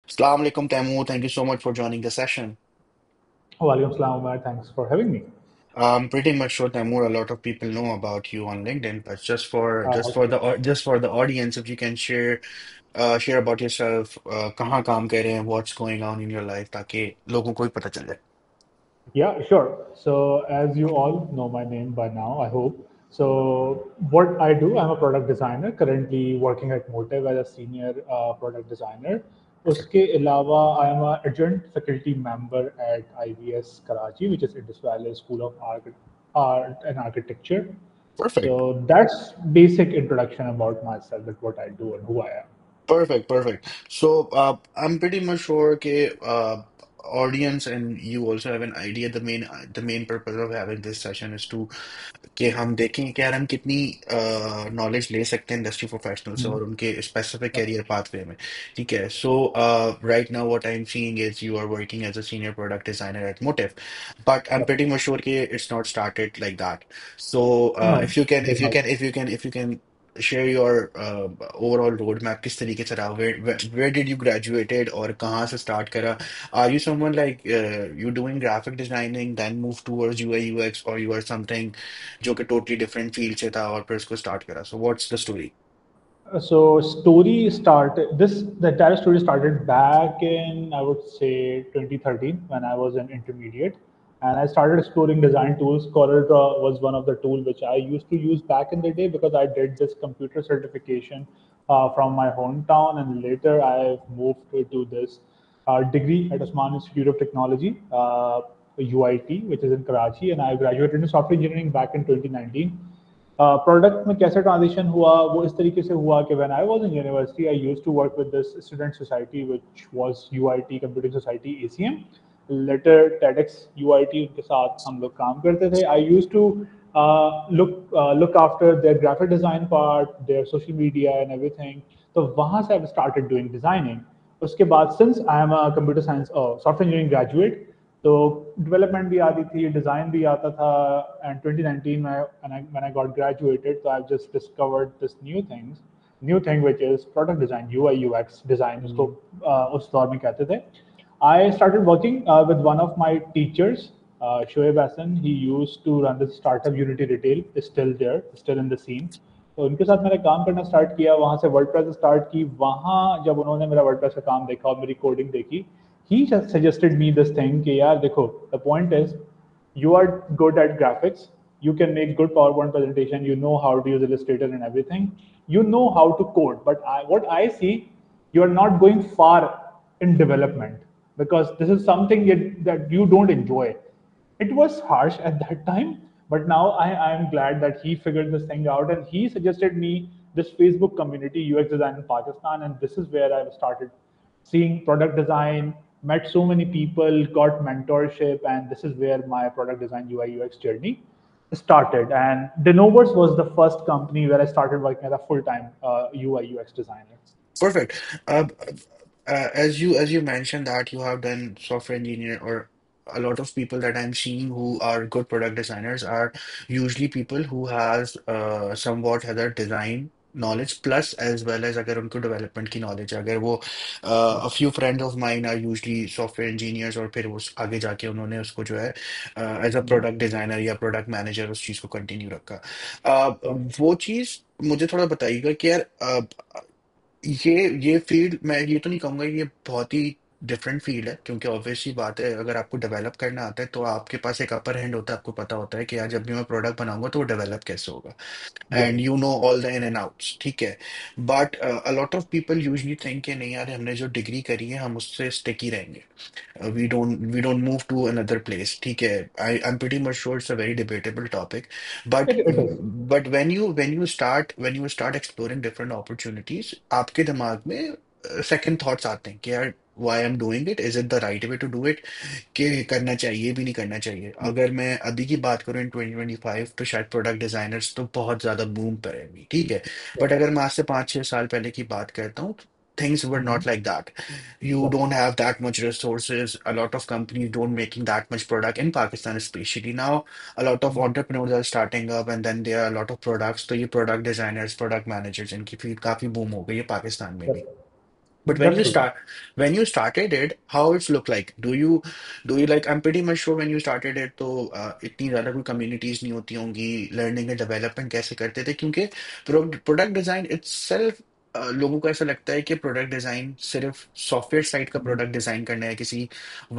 Assalamu alaikum, Taimur. Thank you so much for joining the session. Walaikum salam, Umar. Thanks for having me. I'm pretty much sure, Taimur, a lot of people know about you on LinkedIn, but Okay. just for the audience, if you can share about yourself, कहाँ काम कर रहे हैं, what's going on in your life, ताकि लोगों को भी पता चल जाए. Yeah, sure. So, as you all know my name by now, I hope. So, what I do, I'm a product designer, currently working at Motive as a senior product designer. Perfect. उसके अलावा I am a adjunct faculty member at IVS Karachi, which is Indus Valley School of Art and Architecture. Perfect. So that's basic introduction about myself, that what I do and who I am. Perfect, perfect. So, I'm pretty much sure कि audience and you also have an idea. The main purpose of having this session is to कि हम देखें कि यार हम कितनी knowledge ले सकते हैं इंडस्ट्री प्रोफेशनल से Mhm. और उनके स्पेसिफिक Yeah. करियर पाथवे में. ठीक है. So right now what I am seeing is you are working as a senior product designer at Motive, but I am Yep. Pretty much sure कि it's not started like that. So No, if you can did not. if you can share your overall roadmap, किस तरीके से रहा, where did you graduated और कहाँ से start करा. Are you someone like you doing graphic designing then move towards UI UX, or you are something जो कि totally different field से था और फिर उसको start करा. So what's the story? So story started this the entire story started back in, I would say, 2013 when I was an intermediate, and I started exploring design tools. CorelDRAW was one of the tools which I used to use back in the day because I did this computer certification from my hometown, and later I moved to this degree at Osman Institute of Technology, UIT, which is in Karachi, and I graduated in software engineering back in 2019. Product में कैसे transition हुआ वो इस तरीके से हुआ कि when I was in university I used to work with this student society which was UIT computing society ACM later TEDx UIT उनके साथ हम लोग काम करते थे I used to look after their graphic design part, their social media and everything. तो वहाँ से आई started doing designing. उसके बाद since I am a computer science software engineering graduate, तो डेवलपमेंट भी आती थी, डिज़ाइन भी आता था. एंड 2019 में when I got graduated, so I've just discovered this new thing which is product design, UI UX design उसको उस दौर में कहते थे. I started working with one of my teachers, Shoaib Hassan. He used to run this startup Unity Retail, is still there, still in the scene. तो उनके साथ मैंने काम करना स्टार्ट किया, वहाँ से वर्डप्रेस स्टार्ट की. वहाँ जब उन्होंने मेरा वर्डप्रेस का काम देखा और मेरी कोडिंग देखी, he just suggested me this thing कि यार देखो, the point is you are good at graphics, you can make good PowerPoint presentation, you know how to use Illustrator and everything, you know how to code, but what I see, you are not going far in development because this is something that you don't enjoy. It was harsh at that time, but now I am glad that he figured this thing out and he suggested me this Facebook community, UX design in Pakistan, and this is where I started seeing product design, met so many people, got mentorship, and this is where my product design UI UX journey started. And Denovers was the first company where I started working as a full-time UI UX designer. Perfect. Uh, as you mentioned that you have done software engineer, or a lot of people that I'm seeing who are good product designers are usually people who has somewhat other design knowledge plus as well as अगर उनको development की knowledge है, अगर वो a few friends of mine are usually software engineers और फिर उस आगे जाके उन्होंने उसको जो है as a Mhm. Product designer या प्रोडक्ट मैनेजर उस चीज को कंटिन्यू रखा. Yeah. वो चीज मुझे थोड़ा बताइएगा कि यार ये फील्ड, मैं ये तो नहीं कहूंगा ये बहुत ही डिफरेंट फील्ड है, क्योंकि ऑब्वियसली बात है अगर आपको डेवलप करना आता है तो आपके पास एक अपर हैंड होता है, आपको पता होता है कि यार जब भी मैं प्रोडक्ट बनाऊंगा तो वो डेवलप कैसे होगा, Yeah. And you know all the in and outs. ठीक है. But a lot of people usually think कि नहीं यार हमने जो डिग्री करी है हम उससे स्टिक ही रहेंगे, we don't move to another place. ठीक है. I'm pretty much sure it's a very debatable topic, but It is. when you start exploring different opportunities, आपके दिमाग में second thoughts आते हैं कि यार why I'm doing it, is it the right way to do it, कि करना चाहिए भी नहीं करना चाहिए. अगर मैं अभी की बात करूँ इन 2025, तो शायद प्रोडक्ट डिजाइनर्स तो बहुत ज्यादा बूम पर है अभी. ठीक है. Yeah. बट अगर मैं आज से 5-6 साल पहले की बात करता हूँ, things were Mhm. not like that. You Yeah. don't have that much resources. A lot of companies don't making that much product in Pakistan, especially now. A lot of Mhm. entrepreneurs are starting up, and then there are a lot of products. तो ये product designers, product managers, इनकी field काफी boom हो गई है पाकिस्तान में Yep. भी. But That's true. when you started it, how it's look like? Do you like? I'm pretty much sure when you started it, तो इतनी ज्यादा कोई communities नहीं होती होंगी, learning and development कैसे करते थे? क्योंकि प्रोडक्ट डिजाइन itself लोगों को ऐसा लगता है कि प्रोडक्ट डिजाइन सिर्फ सॉफ्टवेयर साइड का प्रोडक्ट डिजाइन करना है, किसी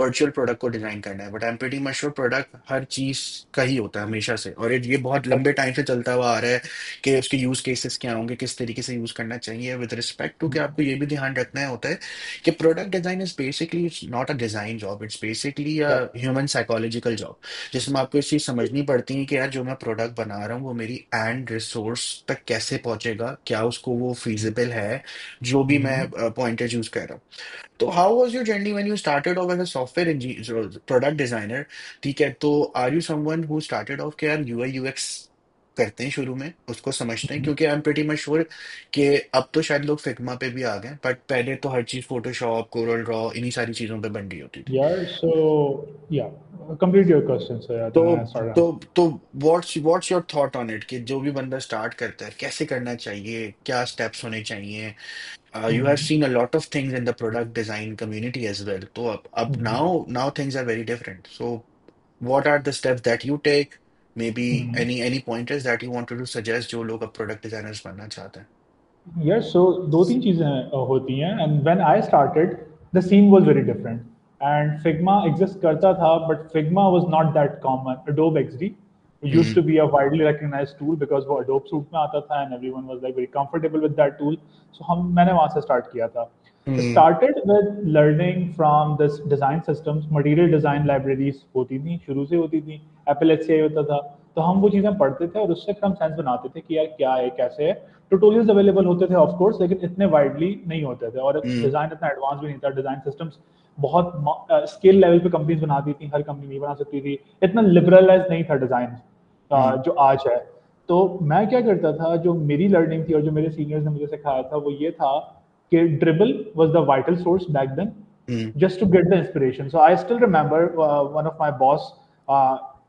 वर्चुअल प्रोडक्ट को डिजाइन करना है, but I am pretty much sure product हर चीज का ही होता है हमेशा से, और ये बहुत लंबे टाइम से चलता हुआ आ रहा है कि उसके यूज केसेस क्या होंगे, किस तरीके से यूज करना चाहिए, विद रिस्पेक्ट टू कि आपको ये भी ध्यान रखना है होता है कि product design is basically it's not a design job, it's basically a Yeah. Human psychological job, जिसमें आपको इस चीज समझनी पड़ती है कि यार जो मैं प्रोडक्ट बना रहा हूँ वो मेरी एंड रिसोर्स तक कैसे पहुंचेगा, क्या उसको वो फीजिबल है, जो भी मैं Mhm. पॉइंटर यूज कर रहा हूँ। तो how was your journey when you started off as a software engineer product designer? ठीक है, तो are you someone who started off के यार यूआई यूएक्स करते हैं शुरू में, उसको समझते हैं? Mhm. क्योंकि आई एम प्रीटी मच श्योर कि अब तो शायद लोग फिग्मा पे भी आ गए, बट पहले तो हर चीज फोटोशॉप, कोरल ड्रॉ, इन्हीं सारी चीजों पे बन रही होती थी। Yeah. So yeah, complete your question. So yeah, तो then I start तो answering. तो what's your thought on it कि जो भी बंदा स्टार्ट करता है कैसे करना चाहिए, क्या स्टेप्स होने चाहिए? You have Mhm. seen a lot of things in the product design community as well. So up Mhm. now things are very different. So what are the steps that you take? Maybe Mhm. any pointers that you wanted to suggest जो लोग अब product designers बनना चाहते हैं? Yes, so दो तीन चीज़ें होती हैं and when I started the scene was very different and Figma exist करता था but Figma was not that common. Adobe XD used Hmm. to be a widely recognized tool because वो Adobe Suite में आता था and everyone was like very comfortable with that tool. So मैंने वहाँ से start किया था. Hmm. Started with learning from this design systems, material design libraries होती थी, शुरू से होती थी, Apple HCI होता था, तो हम वो चीज़ें पढ़ते थे और उससे फिर हम सेंस बनाते थे कि यार क्या है, कैसे है। ट्यूटोरियल्स अवेलेबल होते थे ऑफ कोर्स, लेकिन इतने वाइडली नहीं होते थे और Hmm. डिज़ाइन इतना एडवांस भी नहीं था। डिज़ाइन सिस्टम्स बहुत स्केल लेवल पे कंपनीज बनाती थी, हर कंपनी नहीं बना सकती थी, इतना लिबरलाइज नहीं था डिज़ाइन Hmm. जो आज है। तो मैं क्या करता था, जो मेरी लर्निंग थी और जो मेरे सीनियर्स ने मुझे सिखाया था वो ये था कि Dribbble was the vital source back then Hmm. just to get the inspiration. So I still remember one of my boss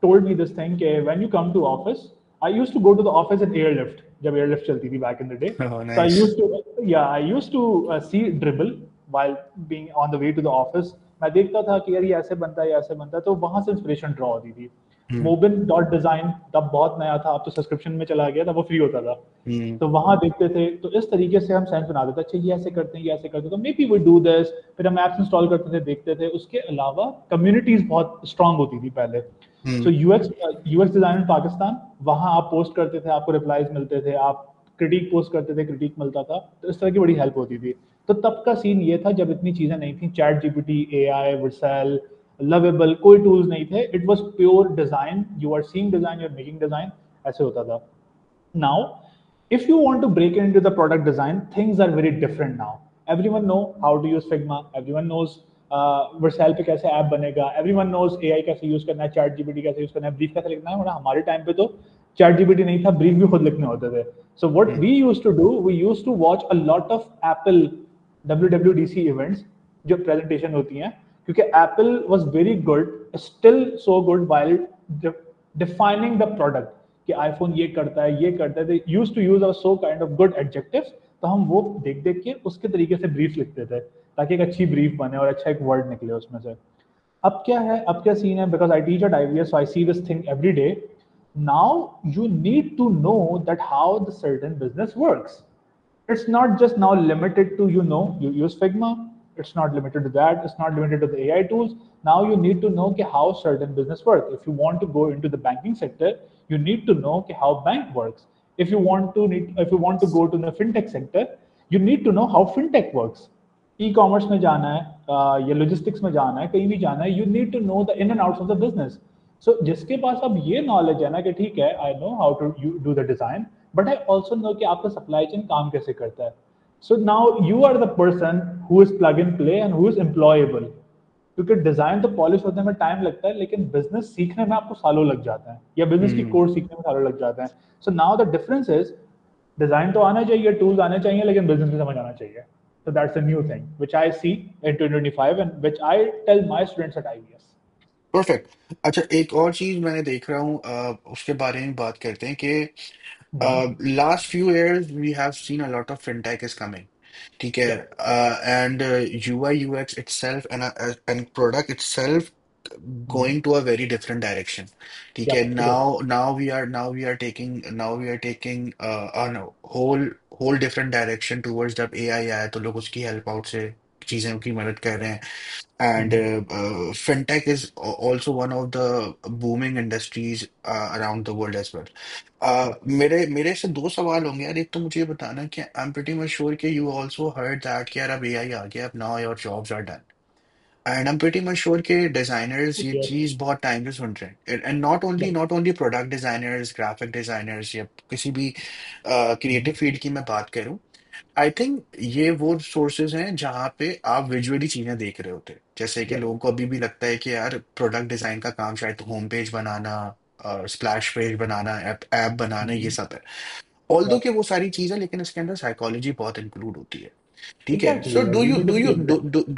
told me this thing कि when you come to office, I used to go to the office in airlift जब airlift चलती थी back in the day. Oh, So I nice. used to yeah I used to see dribble while being on the way to the office. मैं देखता था कि यार ये ऐसे बनता है, ये ऐसे बनता है, तो वहां से इंस्पिरेशन ड्रॉ होती थी। Hmm. मोबिन डॉट डिजाइन तब बहुत नया था, अब तो सब्सक्रिप्शन में चला गया था, वो फ्री होता था। Hmm. तो वहां देखते थे, तो इस तरीके से हम सेंस बना देते थे, अच्छा ये ऐसे करते हैं, ये ऐसे करते हैं, तो maybe we do this. फिर हम ऐप्स इंस्टॉल करते थे, देखते थे। उसके अलावा कम्युनिटीज बहुत स्ट्रांग होती थी पहले। Hmm. सो यूएक्स डिजाइन इन पाकिस्तान, वहां आप पोस्ट करते थे, आपको रिप्लाईज मिलते थे, आप क्रिटिक पोस्ट करते थे, क्रिटिक मिलता था, तो इस तरह की बड़ी हेल्प होती थी। तो तब का सीन ये था जब इतनी चीजें नहीं थी, ChatGPT, A I, Vercel, Lovable, कोई टूल्स नहीं थे। It was pure design, you are seeing design, you are making design, ऐसे होता था। Now, if you want to break into the product design, things are very different now. Everyone know how to use Figma. Everyone knows Vercel पे कैसे app बनेगा. Everyone knows AI कैसे use करना है, chat GPT कैसे use करना है, brief कैसे लिखना है। वरना हमारे टाइम पे तो चैट जीपीटी नहीं था, ब्रीफ भी खुद लिखने होते थे। So what Hmm. we used to do, we used to watch a lot of Apple WWDC events जो प्रेजेंटेशन होती हैं, क्योंकि Apple was very good, still so good while defining the product कि आईफोन ये करता है, ये करता है। Use to use our so kind of good adjectives, तो हम वो देख देख के उसके तरीके से ब्रीफ लिखते थे ताकि एक अच्छी ब्रीफ बने और अच्छा एक वर्ड निकले उसमें से। अब क्या है, अब क्या सीन है, because I teach at IVS, so I see this thing every day. Now you need to know that how the certain business works. It's not just now limited to, you use Figma. It's not limited to that. It's not limited to the AI tools. Now you need to know how certain business work. If you want to go into the banking sector, you need to know how bank works. If you want to go to the fintech sector, you need to know how fintech works. E-commerce में जाना है, या logistics में जाना है, कहीं भी जाना है, you need to know the in and outs of the business. So जिसके पास अब ये नॉलेज है ना कि ठीक है, I know how to do the design, but I also know कि आपका सप्लाई चेन काम कैसे करता है। So now you are the person who is plug in play and who is employable. क्योंकि डिजाइन तो पॉलिश होने में टाइम लगता है, लेकिन बिजनेस सीखने में आपको सालों लग जाता है, या बिजनेस की Hmm. कोर्स सीखने में सालों लग जाते हैं। So now the difference is, design तो आना चाहिए, टूल्स आने चाहिए, लेकिन बिजनेस भी समझ आना चाहिए। So that's a new thing which I see in 2025 and which I tell my students at IVS. Perfect. अच्छा, एक और चीज मैंने देख रहा हूँ, उसके बारे में बात करते हैं कि Mhm. last few years we have seen a lot of fintech is coming. ठीक है, Yeah. And UI UX itself and product itself Mhm. going to a very different direction. ठीक है, Yeah, it is. now we are taking on a whole different direction towards जब AI आया तो लोग उसकी help out से चीजों की मदद कर रहे हैं. And Mhm. fintech is also one of the booming industries around the world as well. Yeah. मेरे मेरे से दो सवाल होंगे यार. एक तो मुझे ये बताना कि I am pretty much sure कि यू आल्सो हर्ड दैट कि यार अब एआई आ गया, अब now your jobs are done. And I am pretty much sure कि डिजाइनर्स ये Yes. चीज बहुत टाइम से सुन रहे हैं. And Yeah. Not only product designers, graphic designers या किसी भी क्रिएटिव Mhm. फील्ड की मैं बात करूं. आई थिंक ये वो सोर्सेज हैं जहाँ पे आप विजुअली चीजें देख रहे होते हैं. जैसे कि Yeah. लोगों को अभी भी लगता है कि यार प्रोडक्ट डिजाइन का काम शायद होम पेज बनाना, स्प्लैश पेज बनाना, ऐप बनाना, ये Mhm. सब है. Although Yeah. कि वो सारी चीजें, लेकिन इसके अंदर साइकोलॉजी बहुत इंक्लूड होती है. ठीक है. Exactly. So Yeah. You need to feel them.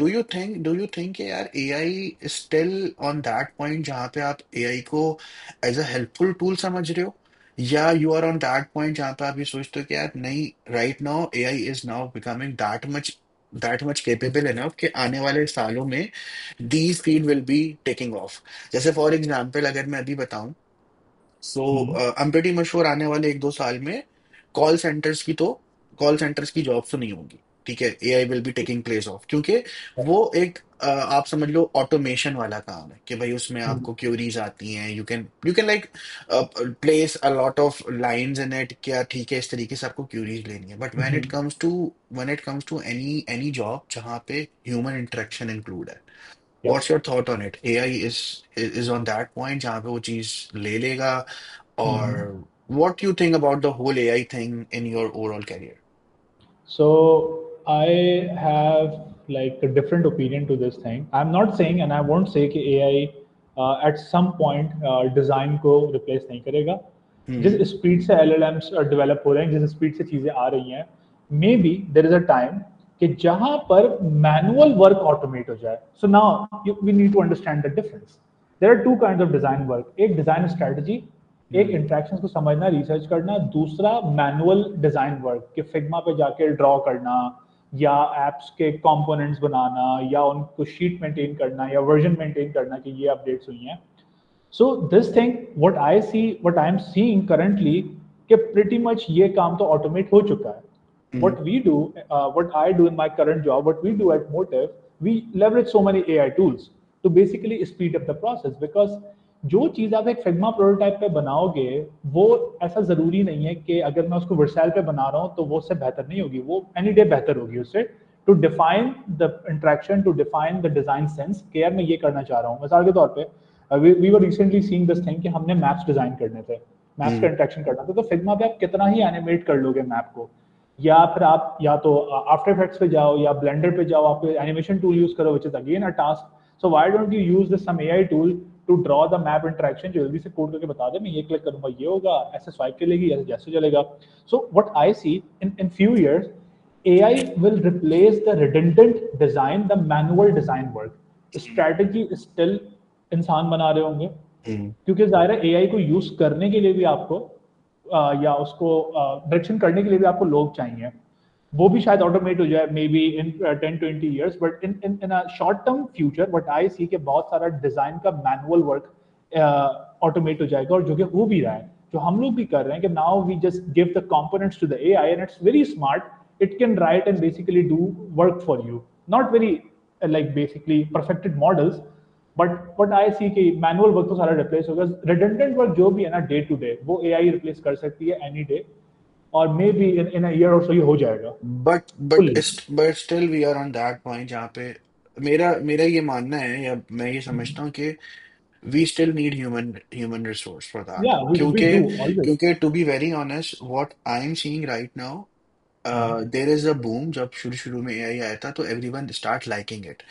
Do you think यार AI still on that point जहाँ पे आप एआई को एज अ हेल्पफुल टूल समझ रहे हो, या you are on that point जहाँ पे आप ये सोचते हो कि यार नहीं, right now AI is now becoming that much capable enough कि आने वाले सालों में these field will be taking off. जैसे फॉर एग्जाम्पल अगर मैं अभी बताऊं, so Mhm. I am pretty much sure आने वाले एक दो साल में कॉल सेंटर्स की तो कॉल सेंटर्स की जॉब्स तो नहीं होंगी. ठीक है, AI will be taking place of, क्योंकि Yeah. वो एक आप समझ लो ऑटोमेशन वाला काम है कि भाई उसमें Mhm. आपको क्यूरीज आती हैं. You can like place a lot of lines in it, क्या ठीक है इस तरीके से आपको क्यूरीज लेनी है. But Mhm. When it comes to any job जहाँ पे ह्यूमन इंटरेक्शन इंक्लूड है, Yeah. What's your thought on it? AI is on that point जहाँ पे वो चीज ले लेगा, or Mhm. what do you think about the whole AI thing in your overall career? So I have like a different opinion to this thing. I'm not saying, and I won't say कि AI at some point design को replace नहीं करेगा. जिस Hmm. Speed से LLMs develop हो रहे हैं, जिस स्पीड से चीज़ें आ रही हैं, may be there is a time कि जहाँ पर मैनुअल वर्क ऑटोमेट हो जाए. So now we need to understand the difference. There are two kind of design work. एक डिजाइन स्ट्रेटजी, एक Hmm. इंट्रैक्शन को समझना, रिसर्च करना. दूसरा मैनुअल डिजाइन वर्क कि फिग्मा पे जाके ड्रॉ करना, या एप्स के कंपोनेंट्स बनाना, या उनको शीट मेंटेन करना, या वर्जन मेंटेन करना कि ये अपडेट्स हुई हैं. So this thing, what I am seeing currently, कि pretty much ये काम तो automate हो चुका है. Hmm. What I do in my current job, what we do at Motive, we leverage so many AI tools to basically speed up the process. Because जो चीज़ आप एक फिग्मा प्रोटोटाइप पे बनाओगे, वो ऐसा ज़रूरी नहीं है कि अगर मैं उसको वर्सैल पे बना रहा हूँ तो वो उससे बेहतर नहीं होगी. वो एनी डे बेहतर होगी उससे. To define the interaction, to define the design sense कि यार मैं ये करना चाह रहा हूँ. मिसाल के तौर पे we were recently seeing this thing कि हमने मैप्स डिजाइन करने थे, मैप्स का Hmm. इंट्रैक्शन करना था. तो फिग्मा पे आप कितना ही एनिमेट कर लोगे मैप को, या फिर आप या तो आफ्टर इफेक्ट्स पे जाओ या ब्लेंडर पे जाओ, आप एनिमेशन टूल यूज करो, which is again a task. So why don't you use this some AI tool to draw the map interaction, जो जल्दी से कोड करके बता दे, मैं ये क्लिक करूंगा ये होगा, ऐसे स्वाइप चलेगी, ऐसे जैसे चलेगा. So what I see in few years, AI will replace the redundant design, the manual design work. Strategy is still इंसान बना रहे होंगे, Hmm. क्योंकि ज़ाहिर है एआई को यूज करने के लिए भी आपको या उसको डायरेक्शन करने के लिए भी आपको लोग चाहिए. वो भी शायद ऑटोमेट हो जाए maybe in 10-20 years. But in in in a short term future what I see कि बहुत सारा डिजाइन का मैनुअल वर्क ऑटोमेट हो जाएगा, और जो कि हो भी रहा है, जो हम लोग भी कर रहे हैं. कि now we just give the components to the AI and it's very smart. It can write and basically do work for you. Not very like basically perfected models, but what I see कि manual work तो सारा replace होगा. Redundant work जो भी है ना day to day, वो AI replace कर सकती है एनी डे. और मे बी इन ईयर और सो ये हो जाएगा But but fully. but still we are on that point जहाँ पे मेरा मेरा ये मानना है, या मैं ये समझता हूँ कि we still need human resource for that. या वी क्योंकि डू ऑलवेज. क्योंकि to be very honest, what I'm seeing right now, there is a boom. जब शुरू शुरू में एआई आया था तो एवरीवन स्टार्ट लाइकिंग इट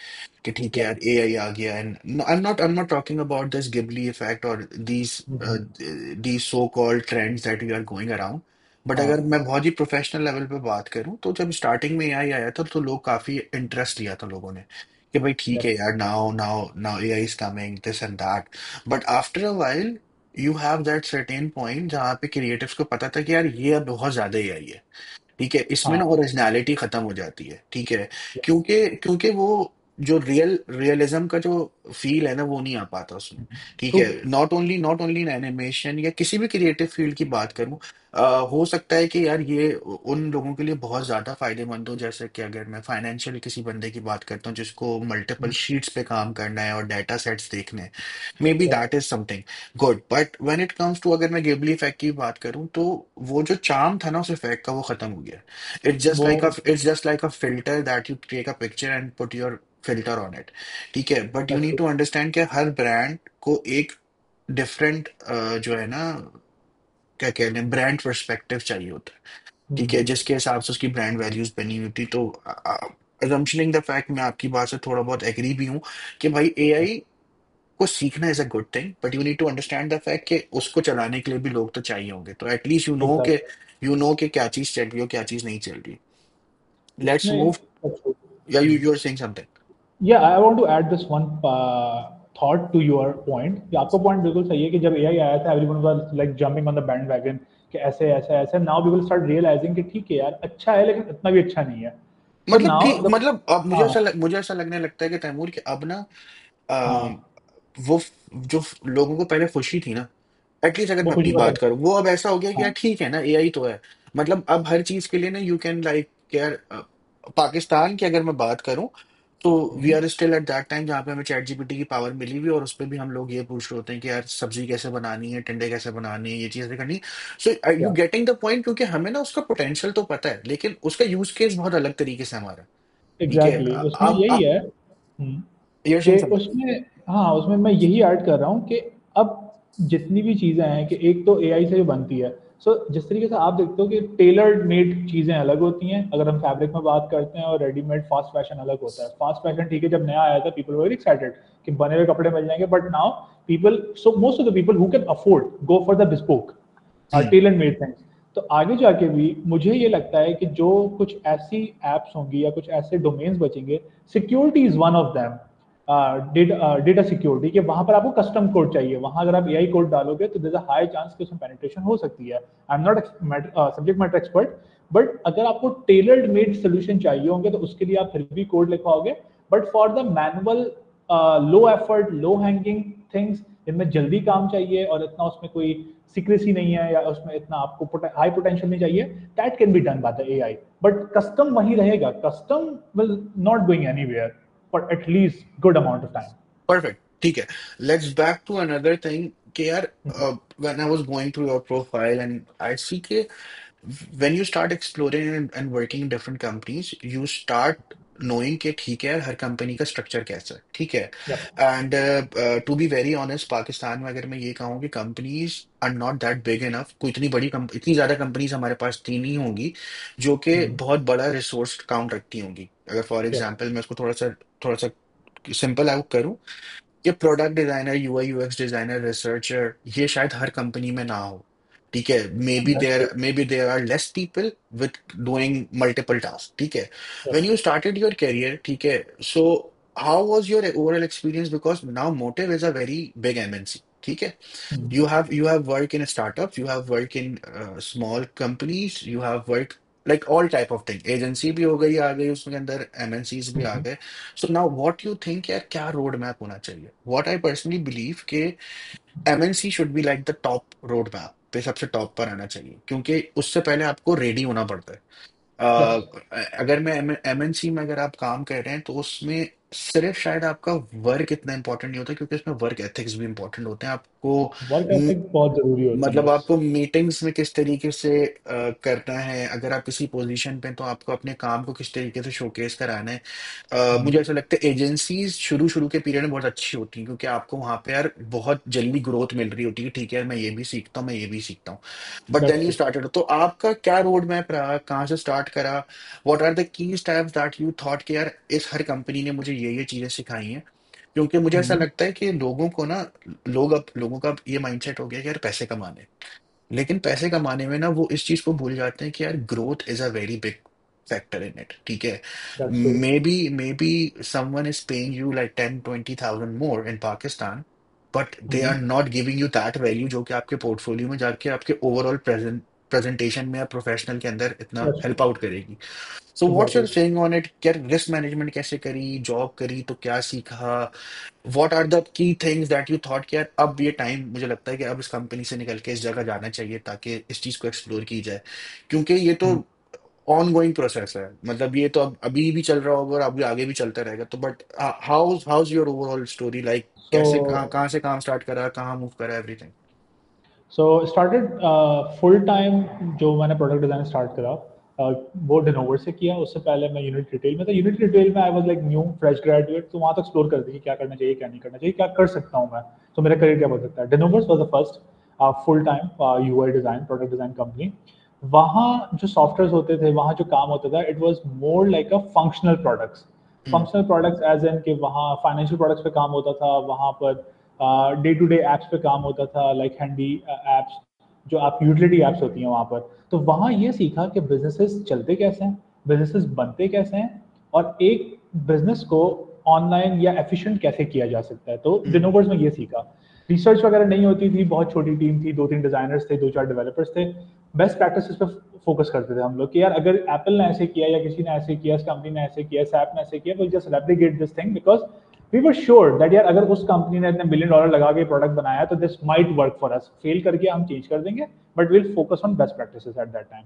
कि ठीक है या. यार एआई आ गया. And I am not talking about this Ghibli effect और these so called trends that we are going around. But अगर हाँ. मैं बहुत ही प्रोफेशनल लेवल पे बात करूं तो जब स्टार्टिंग में एआई आया था तो लोग काफी इंटरेस्ट लिया था लोगों ने कि भाई ठीक यस. है यार, now now now AI is coming this and that. But after a while you have that certain point जहाँ पे क्रिएटिव्स को पता था कि यार ये अब बहुत ज्यादा एआई है. ठीक है, इसमें ना हाँ। ओरिजिनलिटी खत्म हो जाती है, ठीक है, Yeah. क्योंकि क्योंकि वो जो रियलिज्म का जो फील है ना वो नहीं आ पाता उसमें, ठीक है। True. Not only in animation या किसी भी क्रिएटिव फील्ड की बात करूं, हो सकता है कि यार ये उन लोगों के लिए बहुत ज्यादा फायदेमंद हो, जैसे कि अगर मैं फाइनेंशियल किसी बंदे की बात करता हूँ जिसको मल्टीपल Mhm. शीट्स पे काम करना है और डाटा सेट्स देखने हैं, may be Yeah. That is something good, but when it comes to, अगर मैं गिबली इफेक्ट की बात करूं तो वो जो चार्म था ना उस इफेक्ट का वो खत्म हो गया। वो it's just like a filter that you take a picture and put your filter on it, ठीक है, but you that's need true. To understand कि हर ब्रांड को एक डिफरेंट जो है ना, क्या कह रहे हैं, ब्रांड पर्सपेक्टिव चाहिए होता है, ठीक है, Mhm. जिसके हिसाब से उसकी ब्रांड वैल्यूज बनी हुई थी। तो assumptioning द फैक्ट, मैं आपकी बात से थोड़ा बहुत एग्री भी हूँ कि भाई एआई को सीखना is a good thing, but you need to understand the fact कि उसको चलाने के लिए भी लोग तो चाहिए होंगे, तो एटलीस्ट Exactly. यू नो कि क्या चीज चल रही हो क्या चीज नहीं चल रही। लेट्स नहीं, मूव, that's true. या Mhm. You are saying something. Yeah, I want to add this one thought to your point. कि आपका पॉइंट बिल्कुल सही है कि जब एआई आया था everyone was like jumping on the band wagon कि ऐसे ऐसे ऐसे, नाउ पीपल स्टार्ट रियलाइजिंग कि ठीक है यार, अच्छा है लेकिन इतना भी अच्छा नहीं है। सो मतलब नाउ ठीक, द मतलब अब हाँ मुझे ऐसा लगने लगता है कि तैमूर कि अब ना हाँ, वो जो लोगों को पहले खुशी थी ना, एटलीस्ट अगर वो मैं खुशी अपनी खत्म। बात करूं, वो अब ऐसा हो गया कि यार हाँ। ठीक है ना, एआई तो है, मतलब अब हर चीज के लिए ना यू कैन लाइक, यार पाकिस्तान की अगर मैं बात करूं तो we hmm. Are still at that time जहाँ पे हमें चैट जीपीटी की पावर मिली हुई है, और उस पर भी हम लोग ये पूछ रहे होते हैं कि यार सब्जी कैसे बनानी है, टिंडे कैसे बनाने हैं, ये चीजें करनी। सो यू या गेटिंग द पॉइंट, क्योंकि हमें ना उसका पोटेंशियल तो पता है लेकिन उसका यूज केस बहुत अलग तरीके से हमारा, ठीक है। एग्जैक्टली, उसमें यही अब है। यूर सेइंग कि समथिंग। उसमें, हाँ, उसमें मैं यही ऐड कर रहा हूँ कि अब जितनी भी चीज़ें हैं कि एक तो एआई से जो बनती है, सो जिस तरीके से आप देखते हो कि टेलर्ड मेड चीज़ें अलग होती हैं अगर हम फैब्रिक में बात करते हैं, और रेडीमेड फास्ट फैशन अलग होता है। फास्ट फैशन ठीक है, जब नया आया था पीपल वेरी एक्साइटेड कि बने हुए कपड़े मिल जाएंगे, but now people, so most of the people who can afford go for the bespoke hmm. Tailor made things. तो आगे जाके भी मुझे ये लगता है कि जो कुछ ऐसी एप्स होंगी या कुछ ऐसे डोमेन्स बचेंगे, security is one of them. Data security, कि वहां पर आपको कस्टम कोड चाहिए, वहां अगर आप एआई कोड डालोगे तो देयर अ हाई चांस कि उसमें पेनिट्रेशन हो सकती है। आई am not subject matter expert, but अगर आपको टेलर्ड मेड सोल्यूशन चाहिए होंगे तो उसके लिए आप फिर भी कोड लिखवाओगे। But for the manual, low effort, low hanging things, जिनमें जल्दी काम चाहिए और इतना उसमें कोई सीक्रेसी नहीं है या उसमें इतना आपको हाई पोटेंशियल नहीं चाहिए, that can be done by the AI. But custom वही रहेगा, custom will not going anywhere for at least good amount of time. Perfect, ठीक है। Let's back to another thing कि यार when I was going through your profile and I see के when you start exploring and working in different companies, you start knowing कि ठीक है यार हर company का स्ट्रक्चर कैसा है, ठीक है। Yup. And to be very honest, Pakistan में अगर मैं ये कहूँ कि companies are not that big enough, कोई इतनी ज्यादा कंपनीज हमारे पास थी नहीं होंगी जो कि बहुत बड़ा रिसोर्स काउंट रखती होंगी। अगर फॉर यप। एग्जांपल मैं उसको थोड़ा सा सिंपल आउट करूँ, ये product designer, UI UX designer, researcher, ये शायद हर कंपनी में ना हो, ठीक है। That's true. May be there are less people with doing multiple task, ठीक है। When yup. You started your career, ठीक है, so how was your overall experience, because now Motive is a very big MNC, ठीक है। You have work in startups, you have work in small companies, you have work like all type of thing, agency भी हो गई, आ गई उसके अंदर MNCs भी आ गए। So now what you think यार क्या रोड मैप होना चाहिए? व्हाट आई पर्सनली बिलीव के MNC should be like the top road map पे, सबसे टॉप पर आना चाहिए, क्योंकि उससे पहले आपको रेडी होना पड़ता है। यप। अगर मैं एमएनसी में अगर आप काम कर रहे हैं तो उसमें सिर्फ शायद आपका वर्क इतना इंपॉर्टेंट नहीं होता, क्योंकि उसमें वर्क एथिक्स भी इंपॉर्टेंट होते हैं आपको। वर्क एथिक बहुत जरूरी होते हैं, मतलब यस। आपको मीटिंग्स में किस तरीके से करना है, अगर आप किसी पोजीशन पे हैं, तो आपको अपने काम को किस तरीके से शोकेस कराना है। मुझे ऐसा लगता है एजेंसीज शुरू शुरू के पीरियड में बहुत अच्छी होती हैं, क्योंकि आपको वहां पे यार बहुत जल्दी ग्रोथ मिल रही होती है, ठीक है यार मैं ये भी सीखता हूँ, मैं ये भी सीखता हूँ। But then that's you true. Started, तो आपका क्या रोड मैप रहा, कहाँ से स्टार्ट करा? What are the key steps that you thought कि यार इस हर कंपनी ने मुझे ये चीजें सिखाई हैं? क्योंकि मुझे ऐसा लगता है कि लोगों को ना, लोगों का अब ये माइंडसेट हो गया कि यार पैसे कमाने, लेकिन पैसे कमाने में ना वो इस चीज को भूल जाते हैं कि यार growth is a very big factor in it, ठीक है। That's true. May be someone is paying you like 10-20,000 more in Pakistan, but they are not giving you that value जो कि आपके पोर्टफोलियो में जाके आपके ओवरऑल प्रेजेंटेशन में या प्रोफेशनल के अंदर इतना That's true. हेल्प आउट करेगी। So what's your Exactly. Saying on it, क्या रिस्क मैनेजमेंट कैसे करी, जॉब करी तो क्या सीखा, what are the key things that you thought कि यार अब ये टाइम मुझे लगता है कि अब इस कंपनी से निकल के इस जगह जाना चाहिए ताकि इस चीज को एक्सप्लोर की जाए, क्योंकि ये तो Hmm. ऑन गोइंग प्रोसेस है, मतलब ये तो अब अभी भी चल रहा होगा और अभी आगे भी चलता रहेगा, तो but house your overall story like, कैसे कहाँ So कहाँ से काम स्टार्ट करा, कहाँ मूव करा, everything. So started full time जो मैंने प्रोडक्ट डिज़ाइन स्टार्ट करा वो डिनोवर से किया। उससे पहले मैं यूनिट रिटेल में था। यूनिट रिटेल में आई was like new fresh graduate, तो वहाँ तक एक्सप्लोर कर दी कि क्या करना चाहिए क्या नहीं करना चाहिए, क्या कर सकता हूँ मैं, तो मेरा करियर क्या बन सकता है। Dinoverse was the first full time UI design product design company. वहाँ जो सॉफ्टवेयर होते थे, वहाँ जो काम होता था, it was more like a functional products. Hmm. Functional products as an कि वहाँ फाइनेंशियल प्रोडक्ट्स पे काम होता था, वहाँ per day to day apps पे काम होता था, लाइक हैंडी एप्स जो आप यूटिलिटी एप्स होती हैं वहाँ पर। तो वहाँ ये सीखा कि बिजनेसेस चलते कैसे हैं, बिजनेसेस बनते कैसे हैं, और एक बिजनेस को ऑनलाइन या एफिशिएंट कैसे किया जा सकता है। तो हम्म। डिनोवर्स में ये सीखा। रिसर्च वगैरह नहीं होती थी, बहुत छोटी टीम थी, 2-3 डिजाइनर्स थे, 2-4 डेवलपर्स थे। बेस्ट प्रैक्टिसेस पे फोकस करते थे हम लोग कि यार अगर एप्पल ने ऐसे किया या किसी ने ऐसे किया, इस कंपनी ने ऐसे किया, सैप ने ऐसे किया, will just replicate this thing because we were sure that यार अगर उस कंपनी ने इतने बिलियन डॉलर लगा के प्रोडक्ट बनाया तो this might work for us. Fail करके हम चेंज कर देंगे, but will focus on best practices at that time.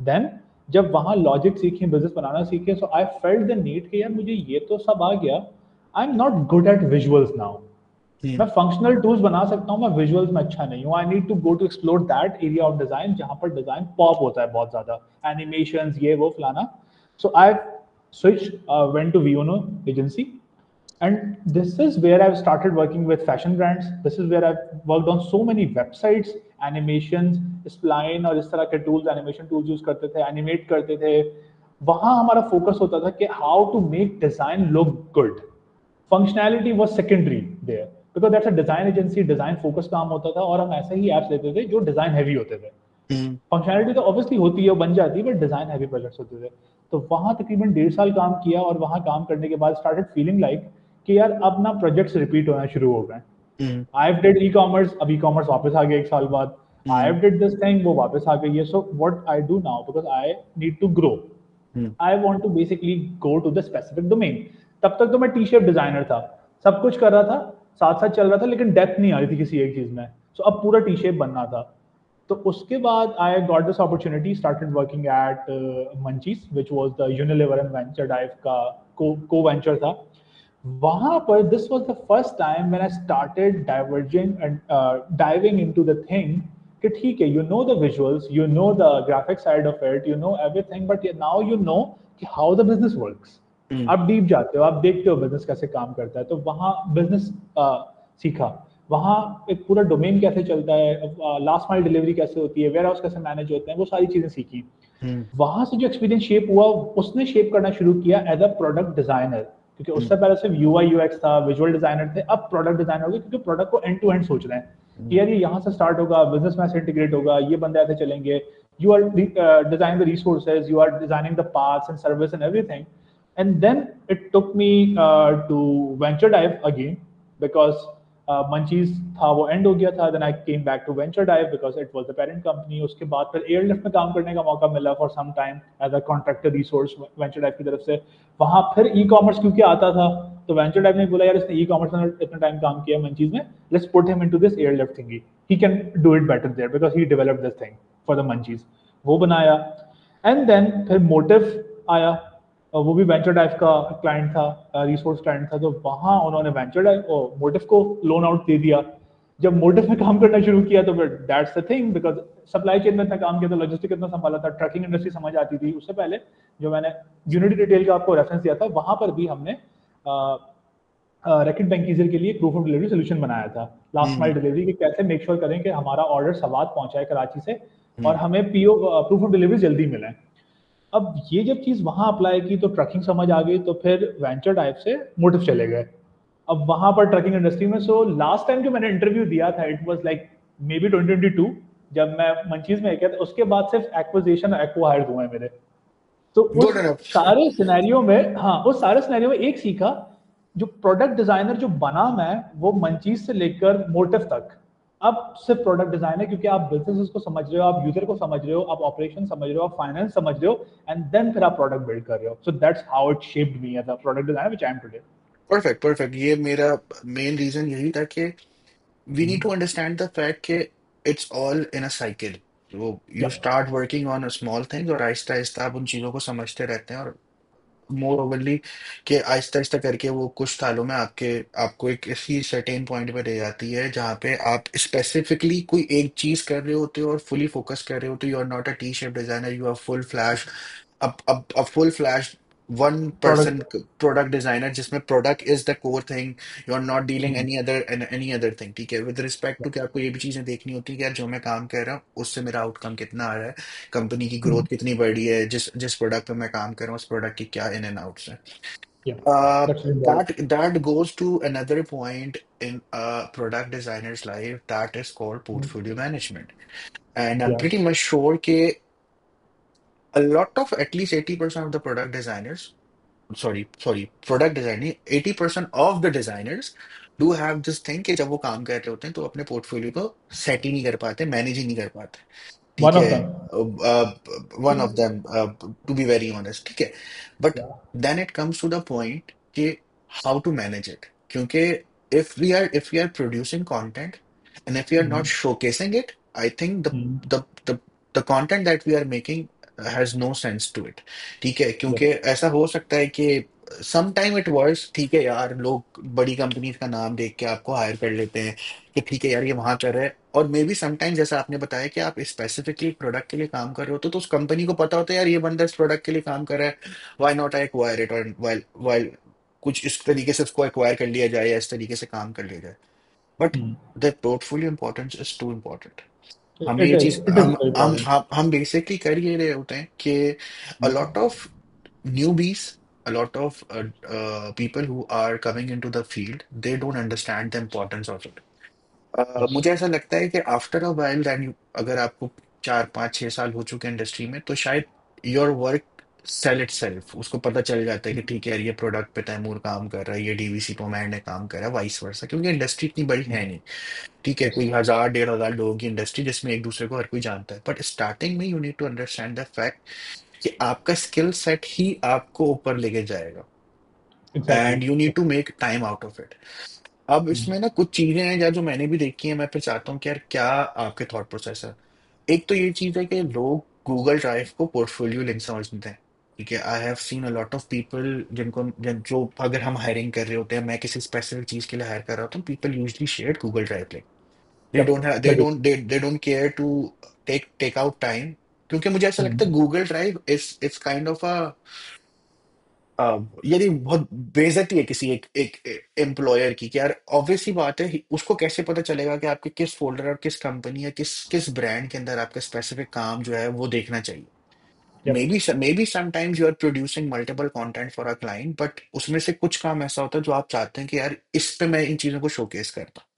Then जब वहाँ लॉजिक सीखे, बिजनेस बनाना सीखे, so I felt the need कि यार मुझे ये तो सब आ गया, I am not good at visuals now. मैं हम्म। फंक्शनल टूल्स बना सकता हूँ, मैं विजुअल्स में अच्छा नहीं हूँ। I need to go to explore that area of design जहां पर डिजाइन पॉप होता है बहुत ज्यादा, एनिमेशन ये वो फलाना। So I switch went to वियोनो agency, and this is where I've started working with fashion brands. This is where I've worked on so many websites, animations, spline और इस तरह के tools, animation tools use करते थे, animate करते थे। वहाँ हमारा focus होता था कि how to make design look good. Functionality was secondary there because that's a design agency, design focus काम होता था, और हम ऐसे ही apps लेते थे जो design heavy होते थे। हम्म। फंक्शनैलिटी तो ऑब्वियसली होती है, बन जाती है, बट डिजाइन हैवी प्रोजेक्ट्स होते थे। तो वहाँ तकरीबन 1.5 साल काम किया, और वहाँ काम करने के बाद स्टार्टेड फीलिंग लाइक कि यार अब ना प्रोजेक्ट्स रिपीट होना शुरू हो गए। हम्म। आई डिड ई कॉमर्स, अब ई कॉमर्स वापस आ गया 1 साल बाद। I hmm. Did this thing, वो वापस आ गई है। So what I do now, because I need to grow, hmm. I want to basically go to the specific domain. तब तक तो मैं टी शर्ट डिजाइनर था, सब कुछ कर रहा था, साथ साथ चल रहा था, लेकिन डेप्थ नहीं आ रही थी किसी एक चीज में। सो अब पूरा टी शेप बनना था। तो उसके बाद I got this opportunity, started working at munchies which was the Unilever and venture Dive का को वेंचर था। वहां पर this was the first time when I started diverging and diving into the thing कि ठीक है, you know the visuals, you know the graphic side of it, you know everything, but now you know कि how the business works. हम्म। आप deep जाते हो, आप देखते हो बिजनेस कैसे काम करता है। तो वहाँ बिजनेस सीखा, वहाँ एक पूरा डोमेन कैसे चलता है, लास्ट माइल डिलीवरी कैसे होती है, वेयर हाउस कैसे मैनेज होते हैं, वो सारी चीज़ें सीखी। हम्म। वहां से जो एक्सपीरियंस शेप हुआ, उसने शेप करना शुरू किया एज अ प्रोडक्ट डिजाइनर, क्योंकि हम्म। उससे पहले सिर्फ यूआई यूएक्स था, विजुअल डिजाइनर थे। अब प्रोडक्ट डिजाइनर हो गए, क्योंकि प्रोडक्ट को एंड टू एंड सोच रहे हैं कि हम्म। यार ये यहाँ से स्टार्ट होगा, बिजनेस में ऐसे इंटीग्रेट होगा, ये बंदे ऐसे चलेंगे। You are designing the resources, you are designing the parts and service and everything. And then it took me to venture dive again, because Munchies था वो एंड हो गया था। Then I came back to Venture Dive because it was the parent company. उसके बाद फिर airlift में काम करने का मौका मिला for some time as a contractor resource Venture Dive की तरफ से। वहाँ फिर ई कॉमर्स क्योंकि आता था, तो वेंचर डाइव ने बोला यार इसने ई कॉमर्स में इतना टाइम काम किया मंचीज में, let's put him into this Airlift thingy, he can do it better there because he developed this thing for the Munchies. वो बनाया। एंड देन फिर मोटिव आया, वो भी वेंचर डाइव का क्लाइंट था, रिसोर्स क्लाइंट था। तो वहाँ उन्होंने वेंचर डाइव मोटिव को लोन आउट दे दिया। जब मोटिव में काम करना शुरू किया तो फिर that's the thing, because supply chain में इतना काम किया था, लॉजिस्टिक इतना संभाला था, ट्रकिंग इंडस्ट्री समझ आती थी। उससे पहले जो मैंने यूनिटी रिटेल का आपको रेफरेंस दिया था, वहां पर भी हमने रैकेट बैंकिंग के लिए प्रूफ ऑफ डिलीवरी सोल्यूशन बनाया था, लास्ट माइल हम्म। डिलीवरी की कैसे मेक श्योर करें कि हमारा ऑर्डर सवाद पहुंचाए कराची से, और हम्म। हमें पीओ प्रूफ ऑफ डिलीवरी जल्दी मिले। अब ये जब चीज वहां अप्लाई की तो ट्रकिंग समझ आ गई, तो फिर वेंचर टाइप से मोटिव चले गए। अब वहां पर ट्रकिंग इंडस्ट्री में, सो लास्ट टाइम जो मैंने इंटरव्यू दिया था it was like may be 2022, जब मैं मंचीज में गया था। उसके बाद सिर्फ एक्विजिशन और एक्वायर्ड हुए हैं मेरे। तो उस गुड इनफ। सारे सिनेरियो में, हाँ उस सारे सिनेरियो में एक सीखा, जो प्रोडक्ट डिजाइनर जो बना मैं, वो मंचीज से लेकर मोटिव तक अब सिर्फ प्रोडक्ट डिजाइन है, क्योंकि आप बिजनेस को समझ रहे हो, आप यूजर को समझ रहे हो, आप ऑपरेशन समझ रहे हो, आप फाइनेंस समझ रहे हो, एंड देन फिर आप प्रोडक्ट बिल्ड कर रहे हो. So that's how it shaped me as a product designer which I am today. Perfect perfect, ये मेरा मेन रीजन यही था कि we need to understand the fact that it's all in a cycle. So या. you start working on a small things और आहिस्ता आहिस्ता आप उन चीजों को समझते रहते हैं, और मोर ओवरली कि आहिस्ता आहिस्ता करके वो कुछ सालों में आपके आपको एक ऐसी सर्टेन पॉइंट पे ले जाती है जहाँ पे आप स्पेसिफिकली कोई एक चीज कर रहे होते हो और फुली फोकस कर रहे होते हो. You are not a T shape designer, you are full flash, अब full flash one person product. Product designer जिसमें product is the core thing. You are not dealing any other thing. ठीक है, with respect to कि आपको ये भी चीजें देखनी होती है कि यार जो मैं काम कर रहा हूँ उससे मेरा आउटकम कितना आ रहा है, कंपनी की ग्रोथ कितनी बढ़ी है, जिस जिस प्रोडक्ट पे मैं काम कर रहा हूँ उस प्रोडक्ट की क्या इन एंड आउट्स हैं. या. Uh, that's that important. that goes to another point in a product designer's life, that is called portfolio management. And I'm या. pretty much sure that a lot of, at least 80% of the product designers, sorry, product designing, 80% of the designers do have this thing कि जब वो काम कर रहे होते हैं तो अपने पोर्टफोलियो को सेट ही नहीं कर पाते, मैनेज ही नहीं कर पाते. ठीक वन ऑफ है, them. One of them, to be very honest. ठीक है, but yeah. Then it comes to the point कि हाउ टू मैनेज इट. क्योंकि if we are producing content and if we are not showcasing it, I think the the the content that we are making has no sense to it. ठीक है, या. क्योंकि ऐसा हो सकता है कि सम टाइम इट वर्क्स. ठीक है यार, लोग बड़ी कंपनीज का नाम देख के आपको हायर कर लेते हैं कि ठीक है यार ये वहां कर रहा है, और मे बी समटाइम जैसा आपने बताया कि आप स्पेसिफिकली प्रोडक्ट के लिए काम कर रहे हो तो उस कंपनी को पता होता है यार ये बंदा इस प्रोडक्ट के लिए काम कर रहा है, why not I acquire it, और वाइल कुछ इस तरीके से उसको एक्वायर कर लिया जाए या इस तरीके से काम कर लिया जाए. But the portfolio importance is too important. हमें इट ये इज चीज इट इज वेरी इंपॉर्टेंट. हम बेसिकली कर ये रहे होते हैं कि a lot of newbies, a lot of people who are coming into the field, they don't understand the importance of it. Yes. मुझे ऐसा लगता है कि आफ्टर अ वाइल दैन, अगर आपको 4 5 6 साल हो चुके हैं इंडस्ट्री में, तो शायद your work sell itself, उसको पता चल जाता है कि ठीक है यार ये प्रोडक्ट पे तैमूर काम कर रहा है, ये डीवीसी पोमैंड ने काम कर रहा है, वाइस वर्सा, क्योंकि इंडस्ट्री इतनी बड़ी है नहीं. ठीक है, यस. कोई 1000 1500 लोगों की इंडस्ट्री जिसमें एक दूसरे को हर कोई जानता है, बट स्टार्टिंग में you need to understand the fact कि आपका स्किल सेट ही आपको ऊपर लेके जाएगा, exactly. And you need to make time out of it. अब इसमें ना कुछ चीजें हैं यार जो मैंने भी देखी हैं, मैं फिर चाहता हूँ कि यार क्या आपके थॉट प्रोसेस है. एक तो ये चीज है कि लोग गूगल ड्राइव को पोर्टफोलियो लिंक समझते हैं. ठीक है, I have seen a lot of people जो अगर हम हायरिंग कर रहे होते हैं, मैं किसी स्पेसिफिक चीज के लिए हायर कर रहा होता हूँ, people usually share Google Drive link. They yup. Don't have they do. They don't care to take out time. क्योंकि मुझे ऐसा लगता है Google Drive is kind of a, यार ये बहुत बेइज्जती है किसी एक एक एम्प्लॉयर की, कि यार ऑब्वियस सी बात है उसको कैसे पता चलेगा कि आपके किस फोल्डर और किस कंपनी या किस किस ब्रांड के अंदर आपका स्पेसिफिक काम जो है वो देखना चाहिए. Yup. May be sometimes you are producing multiple content for a client, but उसमें से कुछ काम ऐसा होता है जो आप चाहते हैं कि यार इस पे मैं इन चीजों को शोकेस करता हूँ.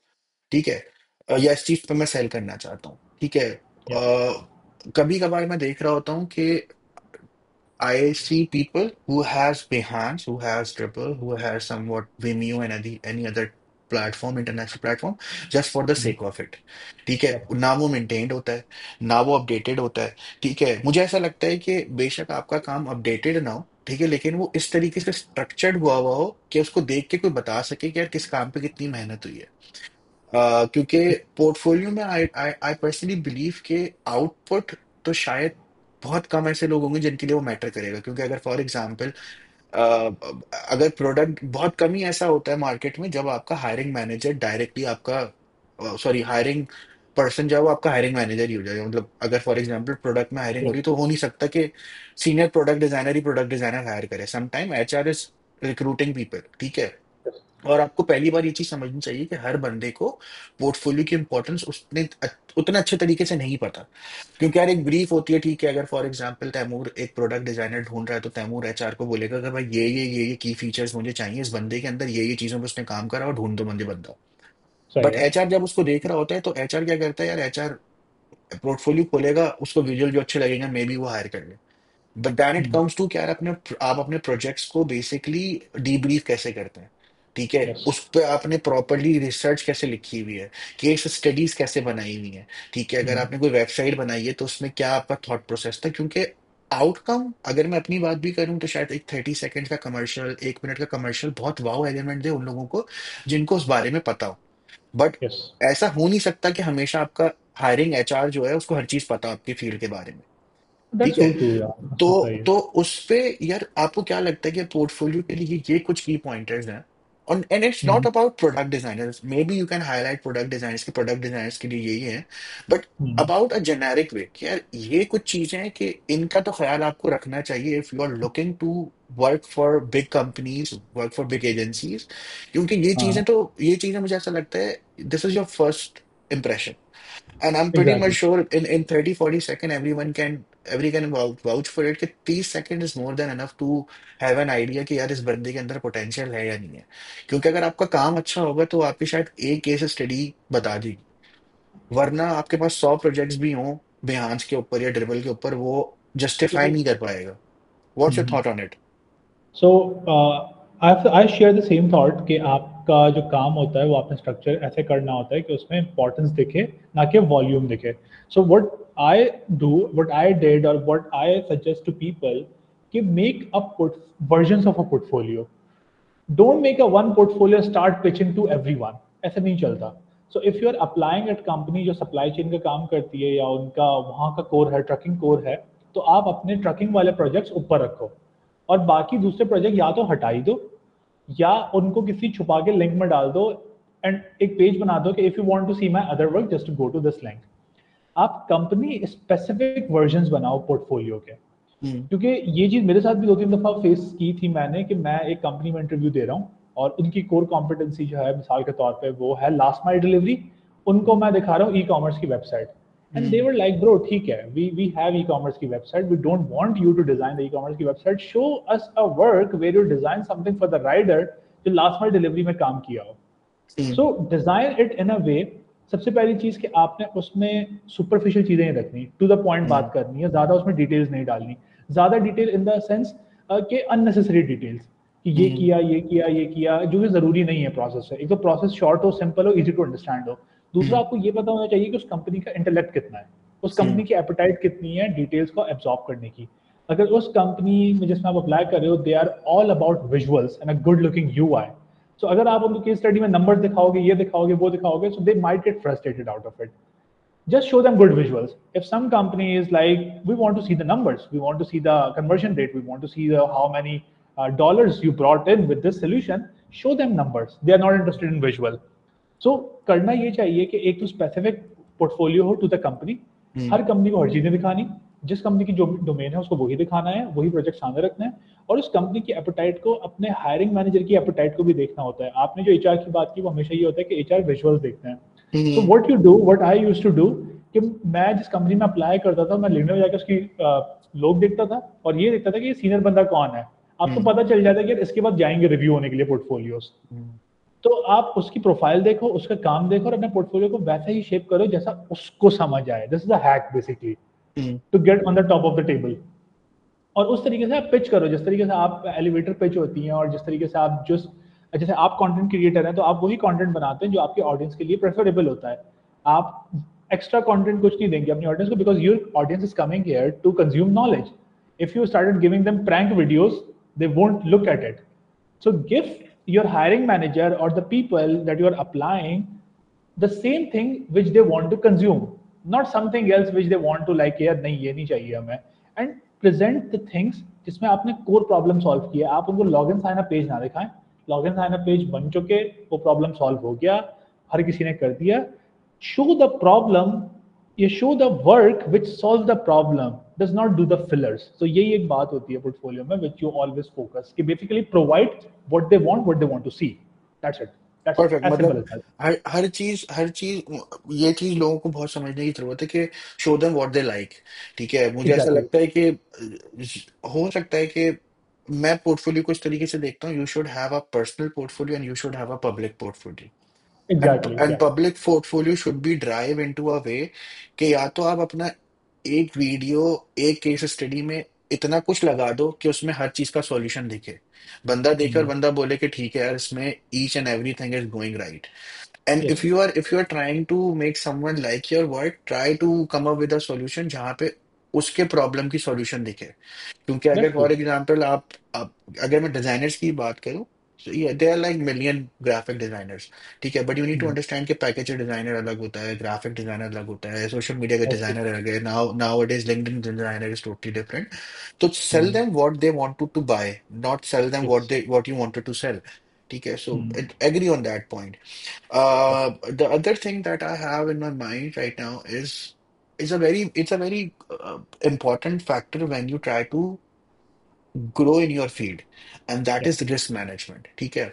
ठीक है, या इस चीज पे मैं सेल करना चाहता हूँ. ठीक है, यप. कभी कभार मैं देख रहा होता हूँ कि I see people who has Behance, who has Dribble, who has somewhat Vimeo and any other platform, international platform, just for the sake of it. ठीक है, यप. ना वो मेंटेन्ड होता है, ना वो अपडेटेड होता है. ठीक है, मुझे ऐसा लगता है कि बेशक आपका काम अपडेटेड ना हो, ठीक है, लेकिन वो इस तरीके से स्ट्रक्चर्ड हुआ हो कि उसको देख के कोई बता सके कि यार किस काम पे कितनी मेहनत हुई है. क्योंकि पोर्टफोलियो में आई आई आई पर्सनली बिलीव के आउटपुट तो शायद बहुत कम ऐसे लोग होंगे जिनके लिए वो मैटर करेगा. क्योंकि अगर फॉर एग्जांपल अगर प्रोडक्ट, बहुत कम ही ऐसा होता है मार्केट में जब आपका हायरिंग मैनेजर डायरेक्टली आपका, सॉरी, हायरिंग पर्सन जो है वो आपका हायरिंग मैनेजर ही हो जाएगा. मतलब अगर फॉर एग्जांपल प्रोडक्ट में हायरिंग हो रही है तो हो नहीं सकता कि सीनियर प्रोडक्ट डिजाइनर ही प्रोडक्ट डिजाइनर हायर करे. Sometime HR is recruiting people. ठीक है, और आपको पहली बार ये चीज समझनी चाहिए कि हर बंदे को पोर्टफोलियो की इंपॉर्टेंस उतने अच्छे तरीके से नहीं पता. क्योंकि यार एक ब्रीफ होती है. ठीक है, अगर फॉर एग्जांपल तैमूर एक प्रोडक्ट डिजाइनर ढूंढ रहा है तो तैमूर एचआर को बोलेगा कि भाई ये की फीचर्स मुझे चाहिए इस बंदे के अंदर, ये चीजों पे उसने काम करा और ढूंढ दो मुझे बंदा. सही बट है. एचआर जब उसको देख रहा होता है तो एचआर क्या करता है यार, एचआर पोर्टफोलियो खोलेगा, उसको विजुअल जो अच्छे लगेंगे मे बी वो हायर कर ले. But then it comes to क्या यार, अपने आप अपने प्रोजेक्ट्स को बेसिकली डीब्रीफ कैसे करते हैं. ठीक है, यस। उस पे आपने प्रॉपरली रिसर्च कैसे लिखी हुई है, केस स्टडीज कैसे बनाई हुई है, ठीक है, अगर आपने कोई वेबसाइट बनाई है तो उसमें क्या आपका थॉट प्रोसेस था, क्योंकि आउटकम अगर मैं अपनी बात भी करूं तो शायद एक 30 सेकंड का कमर्शियल, 1 मिनट का कमर्शियल बहुत वाव एलिमेंट दे उन लोगों को जिनको उस बारे में पता हो। बट यस, ऐसा हो नहीं सकता कि हमेशा आपका हायरिंग एचआर जो है उसको हर चीज पता हो आपके फील्ड के बारे में। ठीक दैट्स है, सो ट्रू यार, तो होता ही है। तो उस पे यार आपको क्या लगता है कि पोर्टफोलियो के लिए ये कुछ की पॉइंटर्स हैं, और and it's not hmm. About product designers, may be you can highlight product designers के, प्रोडक्ट डिजाइनर्स के लिए यही है, but hmm. About a generic way कि यार ये कुछ चीजें हैं कि इनका तो ख्याल आपको रखना चाहिए if you are looking to work for big companies, work for big agencies, क्योंकि हाँ, ये चीजें मुझे ऐसा लगता है this is your first impression. And I'm pretty much exactly. sure in 30, 40 second every can vouch for it कि 30 second is more than enough to have an idea कि यार इस बंदे के अंदर पोटेंशियल है या नहीं है। क्योंकि अगर आपका काम अच्छा होगा तो आपकी शायद एक केस स्टडी बता देगी, वरना आपके पास 100 प्रोजेक्ट्स भी हों बेहान्स के ऊपर या ड्रिबल के ऊपर, वो जस्टिफाई नहीं कर पाएगा। What's your thought on it? So I share the same thought कि आपका जो काम होता है वो आपने स्ट्रक्चर ऐसे करना होता है कि उसमें इंपॉर्टेंस दिखे, ना कि वॉल्यूम दिखे। So what I do, what I did और what I suggest to people कि make a versions of a portfolio. Don't make a one portfolio start pitching to everyone. ऐसा नहीं चलता। So if you are applying at company जो supply chain का काम करती है या उनका वहाँ का कोर है, ट्रकिंग कोर है, तो आप अपने ट्रकिंग वाले प्रोजेक्ट्स ऊपर रखो और बाकी दूसरे प्रोजेक्ट या तो हटा ही दो या उनको किसी छुपा के लिंक में डाल दो एंड एक पेज बना दो कि if you want to see my other work just go to this link. आप कंपनी स्पेसिफिक वर्जन्स बनाओ पोर्टफोलियो के। हम्म। क्योंकि ये चीज़ मेरे साथ भी 2-3 दफ़ा फेस की थी मैंने कि मैं एक कंपनी में इंटरव्यू दे रहा हूँ और उनकी कोर कॉम्पिटेंसी जो है मिसाल के तौर पे वो है लास्ट माइल डिलीवरी। उनको मैं दिखा रहा हूँ ई कॉमर्स की website and they hmm. Were like bro ठीक है, वी हैव ई कॉमर्स की website, we don't want you to design the e commerce की website, show us a work where you design something for the rider जो last mile delivery में काम किया हो। Hmm. So design it in a way. सबसे पहली चीज कि आपने उसमें सुपरफिशियल चीजें नहीं रखनी, टू द पॉइंट बात हम्म। करनी है, ज्यादा उसमें डिटेल्स नहीं डालनी। ज्यादा डिटेल इन द सेंस कि अननेसेसरी डिटेल्स कि ये हम्म। किया ये किया ये किया जो कि जरूरी नहीं है प्रोसेस से। एक तो प्रोसेस शॉर्ट हो, सिंपल हो, इजी टू अंडरस्टैंड हो। दूसरा हम्म। आपको ये पता होना चाहिए कि उस कंपनी का इंटेलेक्ट कितना है, उस हम्म। कंपनी की एपेटाइट कितनी है डिटेल्स को एब्जॉर्ब करने की। अगर उस कंपनी में जिसमें आप अप्लाई कर रहे हो they are all about visuals and a good looking U I, so अगर आप उनको केस स्टडी में नंबर्स दिखाओगे, ये दिखाओगे, वो दिखाओगे, so they might get frustrated out of it. Just show them good visuals. If some company is like, we want to see the numbers, we want to see the conversion rate, we want to see how many dollars you brought in with this solution, show them numbers. They are not interested in visual. So करना ये चाहिए कि एक तो specific portfolio हो to the company. हम्म। हर company को हर चीज़ें दिखानी, जिस कंपनी की जो डोमेन है उसको वही दिखाना है, वही प्रोजेक्ट सामने रखना है। और उस कंपनी की एपेटाइट को, अपने हायरिंग मैनेजर की एपेटाइट को भी देखना होता है। आपने जो एचआर की बात की वो हमेशा ये होता है कि एचआर विजुअल्स देखते हैं। So hmm. What you do, what I used to do कि मैं जिस कंपनी में अप्लाई करता था मैं लिंक्डइन में जाकर उसकी लोग देखता था और ये देखता था कि ये सीनियर बंदा कौन है। आपको हम्म। पता चल जाता है कि यार इसके बाद जाएंगे रिव्यू होने के लिए पोर्टफोलियोज। हम्म। तो आप उसकी प्रोफाइल देखो, उसका काम देखो और अपने पोर्टफोलियो को वैसा ही शेप करो जैसा उसको समझ आए। This is a hack basically hmm. To get on the top of the table. और उस तरीके से आप पिच करो जिस तरीके से आप एलिवेटर पिच होती हैं, और जिस तरीके से आप जिस जैसे आप कंटेंट क्रिएटर हैं तो आप वही कंटेंट बनाते हैं जो आपके ऑडियंस के लिए प्रेफरेबल होता है। आप एक्स्ट्रा कंटेंट कुछ नहीं देंगे अपनी ऑडियंस को because your audience is coming here to consume knowledge. If you started giving them prank videos they won't look at it. So give your hiring manager or the people that you are applying the same thing which they want to consume, not something else which they want to like यार नहीं ये नहीं चाहिए हमें। and present the things जिसमें आपने core problem solve किया। आप उनको log in sign up page ना दिखाएं। Log in sign up page बन चुके, वो प्रॉब्लम सॉल्व हो गया, हर किसी ने कर दिया। show the problem, you show the work which solves the problem, does not do the fillers. So यही एक बात होती है पोर्टफोलियो में which you always focus कि basically provide what they want to see. That's it. That's perfect, as simple मतलब as that. हर चीज ये चीज लोगों को बहुत समझने की जरूरत है कि show them what they like. ठीक है, मुझे ऐसा Exactly. लगता है कि हो सकता है कि मैं पोर्टफोलियो को इस तरीके से देखता हूँ, you should have a personal portfolio and you should have a public portfolio. Exactly. And Yeah. Public portfolio should be drive into a way कि या तो आप अपना एक वीडियो एक केस स्टडी में इतना कुछ लगा दो कि उसमें हर चीज का सॉल्यूशन दिखे, बंदा देखे और बंदा बोले कि ठीक है यार, इसमें each and everything is going right. And yes, if you are trying to make someone like your work, try to come up with a solution जहाँ पे उसके प्रॉब्लम की सॉल्यूशन दिखे। क्योंकि अगर दैट्स ट्रू। फॉर एग्जांपल आप अगर मैं डिजाइनर्स की बात करूं, so yeah, they are like million graphic designers, ठीक है, but you need to understand कि पैकेज डिजाइनर अलग होता है, ग्राफिक डिजाइनर अलग होता है, सोशल मीडिया का दैट्स ट्रू। डिजाइनर अलग है, now it is LinkedIn designer is totally different. तो sell them what they want to buy, not sell them yes. What you wanted to sell. ठीक है, so agree on that point. The other thing that I have in my mind right now is a very important factor when you try to grow in your field, and that या, is risk management. ठीक है,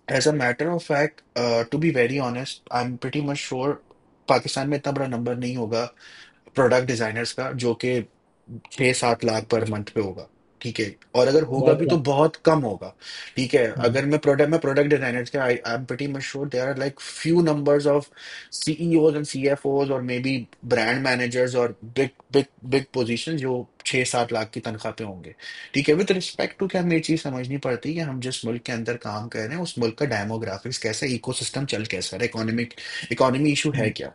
as a matter of fact, to be very honest, I'm pretty much sure Pakistan में इतना बड़ा number नहीं होगा product designers का जो कि 6-7 लाख पर मंथ पे होगा। ठीक है, और अगर होगा बहुत भी तो कम। बहुत कम होगा। ठीक है, अगर मैं प्रोडक्ट डिजाइनर्स के, I am pretty much sure there are like few numbers of CEOs and CFOs और मे बी ब्रांड मैनेजर्स और बिग बिग बिग पोजीशन जो 6-7 लाख की तनख्वाह पे होंगे। ठीक है, विद रिस्पेक्ट टू, क्या हमें ये चीज समझनी पड़ती है कि हम जिस मुल्क के अंदर काम कर रहे हैं उस मुल्क का डेमोग्राफिक्स कैसा है, इकोसिस्टम चल कैसा है, इकोनॉमी इशू है क्या।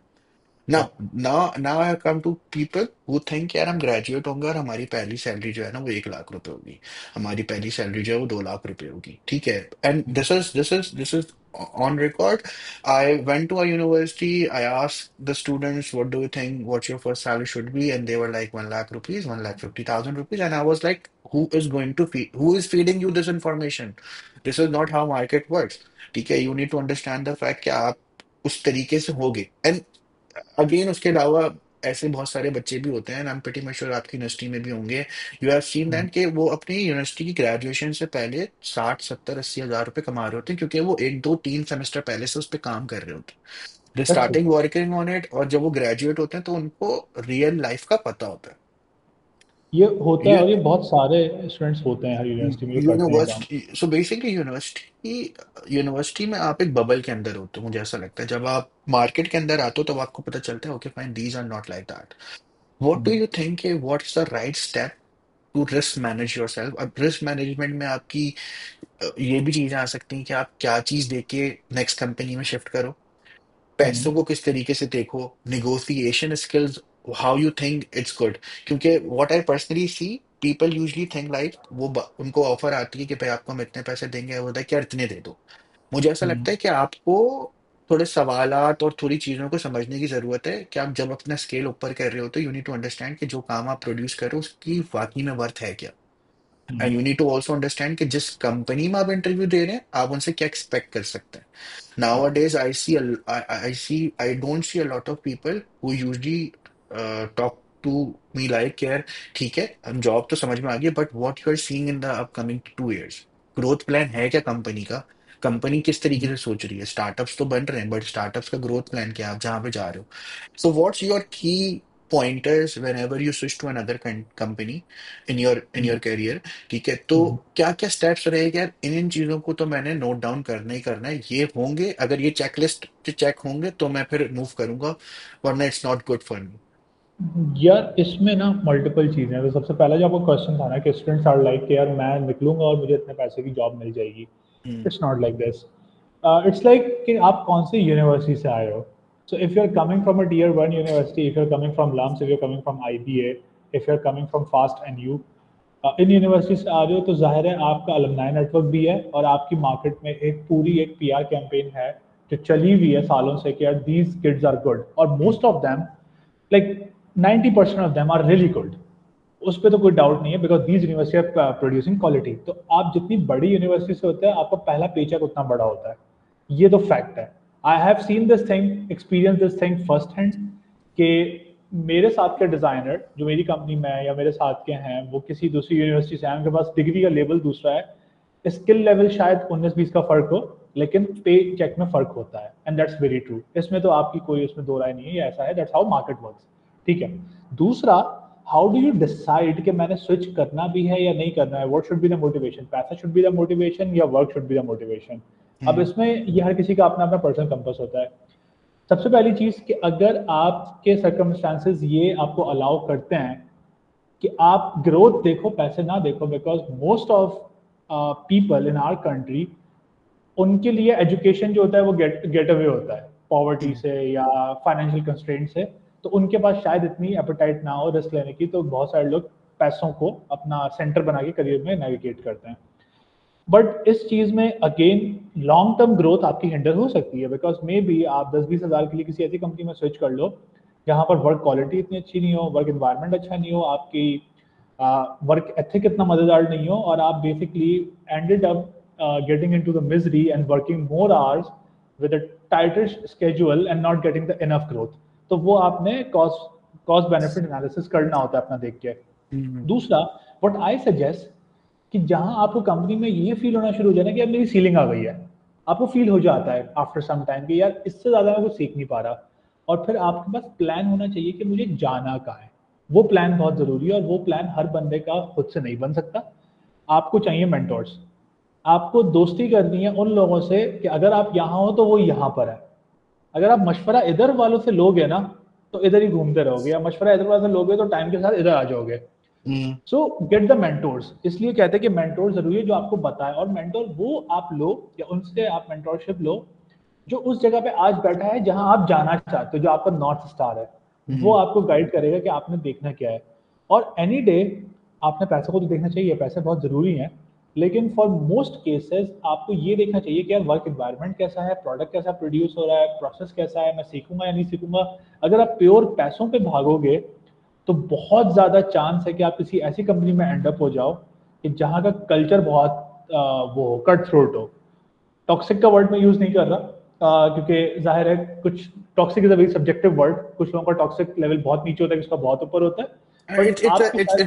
या, now I come to people who think यार हम ग्रेजुएट होंगे और हमारी पहली सैलरी जो है ना वो 1 लाख रुपए होगी, हमारी पहली सैलरी जो है वो 2 लाख रुपए होगी। ठीक है, and this is on record. I went to a university, I asked the students what do you think what your first salary should be, and they were like 1 lakh rupees, 1,50,000 rupees, and I was like who is feeding you this information, this is not how market works. ठीक है, you need to understand the fact कि आप उस तरीके से होगे। And again उसके अलावा ऐसे बहुत सारे बच्चे भी होते हैं, आई एम प्रीटी मच श्योर आपकी यूनिवर्सिटी में भी होंगे, यू हैव सीन दैट कि वो अपनी यूनिवर्सिटी की ग्रेजुएशन से पहले 60-70-80 हजार रुपए कमा रहे होते हैं, क्योंकि वो 1-2-3 सेमेस्टर पहले से उस पर काम कर रहे होते हैं, they that's true. Starting working on it, और जब वो ग्रेजुएट होते हैं तो उनको रियल लाइफ का पता होता ये होता है है। और ये बहुत सारे स्टूडेंट्स होते हैं हर यूनिवर्सिटी में जो करते हैं काम। यूनिवर्सिटी, सो बेसिकली यूनिवर्सिटी में आप एक बबल के अंदर होते हो, मुझे ऐसा लगता है। जब आप मार्केट के अंदर आते हो तब आपको पता चलता है okay fine, these are not like that. What do you think, what's the right step to risk manage yourself. अब रिस्क मैनेजमेंट में आपकी ये भी चीजें आ सकती हैं कि आप क्या चीज देके नेक्स्ट कंपनी में शिफ्ट करो, पैसों को किस तरीके से देखो, negotiation skills, how you think it's good. क्योंकि what I personally see, people usually think like उनको ऑफर आती है कि भाई आपको हम इतने पैसे देंगे, वो होता है कि यार इतने दे दो। मुझे ऐसा लगता है कि आपको थोड़े सवालात और थोड़ी चीजों को समझने की जरूरत है कि आप जब अपना स्केल ऊपर कर रहे हो तो यू नीड टू अंडरस्टैंड कि जो काम आप प्रोड्यूस कर रहे हो उसकी वाकई में वर्थ है क्या। And you need to also understand कि जिस कंपनी में आप इंटरव्यू दे रहे हैं आप उनसे क्या एक्सपेक्ट कर सकते हैं। Nowadays, I don't see a lot of people who usually talk to me like यार ठीक है हम जॉब तो समझ में आ गई, but what you are seeing in the upcoming 2 years, growth plan है क्या कंपनी का, कंपनी किस तरीके से सोच रही है, स्टार्टअप्स तो बन रहे हैं बट स्टार्टअप्स का ग्रोथ प्लान क्या है, आप जहाँ पे जा रहे हो। सो व्हाट्स योर की pointers whenever you switch to another company in your career। ठीक है, तो क्या क्या स्टेप्स रहेगा यार, इन चीजों को तो मैंने नोट डाउन करना ही करना है, ये होंगे, अगर ये चेकलिस्ट चेक होंगे तो मैं फिर मूव करूंगा, वरना it's not good for me. यार इसमें ना मल्टीपल चीज़ें हैं। तो सबसे पहला जो आपका क्वेश्चन था ना कि स्टूडेंट्स आर लाइक कि यार मैं निकलूंगा और मुझे इतने पैसे की जॉब मिल जाएगी। Hmm. It's not like this. It's like कि आप कौन सी यूनिवर्सिटी से आए हो। So if you are coming from a tier one university, if you are coming from LUMS, if you are coming from IBA, if you are coming from FAST and you, इन university से आ रहे हो तो जाहिर है आपका अलमनाई नेटवर्क भी है और आपकी मार्केट में एक पूरी एक PR कैंपेन है जो चली हुई है सालों से कि यार दीज किड्स आर गुड और hmm. Most of them like 90% of them are really good. उस पर तो कोई डाउट नहीं है because these university are producing quality. तो आप जितनी बड़ी यूनिवर्सिटी से होते हैं आपका पहला पेचेक उतना बड़ा होता है। ये तो फैक्ट है। I have seen this thing, experience this thing first hand कि मेरे साथ के डिज़ाइनर जो मेरी कंपनी में है या मेरे साथ के हैं वो किसी दूसरी यूनिवर्सिटी से हैं, उनके पास डिग्री का लेवल दूसरा है, स्किल लेवल शायद 19-20 का फर्क हो, लेकिन पे चेक में फर्क होता है। And that's very true. इसमें तो आपकी कोई उसमें दो राय नहीं है, ये ऐसा है, दैट्स हाउ मार्केट वर्क्स। ठीक है। दूसरा, हाउ डू यू डिसाइड कि मैंने स्विच करना भी है या नहीं करना है। What should be the motivation, पैसा शुड बी द मोटिवेशन या work should be the motivation. अब हम्म। इसमें ये हर किसी का अपना अपना पर्सनल कंपास होता है। सबसे पहली चीज कि अगर आपके सर्कमस्टांसेस ये आपको अलाउ करते हैं कि आप ग्रोथ देखो, पैसे ना देखो, because most of people in our country, उनके लिए एजुकेशन जो होता है वो गेट अवे होता है पॉवर्टी हम्म से या फाइनेंशियल कंस्ट्रेंट से। तो उनके पास शायद इतनी एपेटाइट ना हो रिस्क लेने की, तो बहुत सारे लोग पैसों को अपना सेंटर बना के करियर में नेविगेट करते हैं। बट इस चीज में अगेन लॉन्ग टर्म ग्रोथ आपकी हिंडर हो सकती है, बिकॉज मे बी आप 10-20 हज़ार के लिए किसी ऐसी कंपनी में स्विच कर लो जहां पर वर्क क्वालिटी इतनी अच्छी नहीं हो, वर्क इन्वायरमेंट अच्छा नहीं हो, आपकी वर्क एथिक इतना मजेदार नहीं हो, और आप basically ended up getting in to the misery and working more hours with a tighter schedule and not getting the enough growth. तो वो आपने कॉस्ट कॉस्ट बेनिफिट एनालिसिस करना होता है अपना देख के। हम्म दूसरा, व्हाट आई सजेस्ट, कि जहां आपको कंपनी में ये फील होना शुरू हो जाए ना कि अब मेरी सीलिंग आ गई है, आपको फील हो जाता है आफ्टर सम टाइम कि यार इससे ज्यादा मैं कुछ सीख नहीं पा रहा, और फिर आपके पास प्लान होना चाहिए कि मुझे जाना कहाँ है। वो प्लान बहुत जरूरी है, और वो प्लान हर बंदे का खुद से नहीं बन सकता। आपको चाहिए मेंटोर्स, आपको दोस्ती करनी है उन लोगों से कि अगर आप यहाँ हो तो वो यहाँ पर है। अगर आप मशवरा इधर वालों से लोगे ना, तो इधर ही घूमते रहोगे, या मशवरा इधर वालों से लोगे तो टाइम के साथ इधर आ जाओगे। हम्म सो गेट द मेंटोर्स, इसलिए कहते हैं कि मेंटोर जरूरी है जो आपको बताए, और मेंटोर वो आप लो या उनसे आप मेंटोरशिप लो जो उस जगह पे आज बैठा है जहां आप जाना चाहते हो, जो आपका नॉर्थ स्टार है। वो हम्म आपको गाइड करेगा कि आपने देखना क्या है। और एनी डे आपने पैसे को तो देखना चाहिए, पैसे बहुत जरूरी हैं, लेकिन फॉर मोस्ट केसेस आपको ये देखना चाहिए कि यार वर्क एनवायरनमेंट कैसा है, प्रोडक्ट कैसा प्रोड्यूस हो रहा है, प्रोसेस कैसा है, मैं सीखूंगा या नहीं सीखूंगा। अगर आप प्योर पैसों पे भागोगे तो बहुत ज़्यादा चांस है कि आप किसी ऐसी कंपनी में एंड अप हो जाओ कि जहाँ का कल्चर बहुत वो कट थ्रोट हो। टॉक्सिक का वर्ड मैं यूज़ नहीं कर रहा, क्योंकि जाहिर है कुछ, toxic is a very subjective word, कुछ लोगों का टॉक्सिक लेवल बहुत नीचे होता है, किसका बहुत ऊपर होता है। it's बट it's a, आपके साथ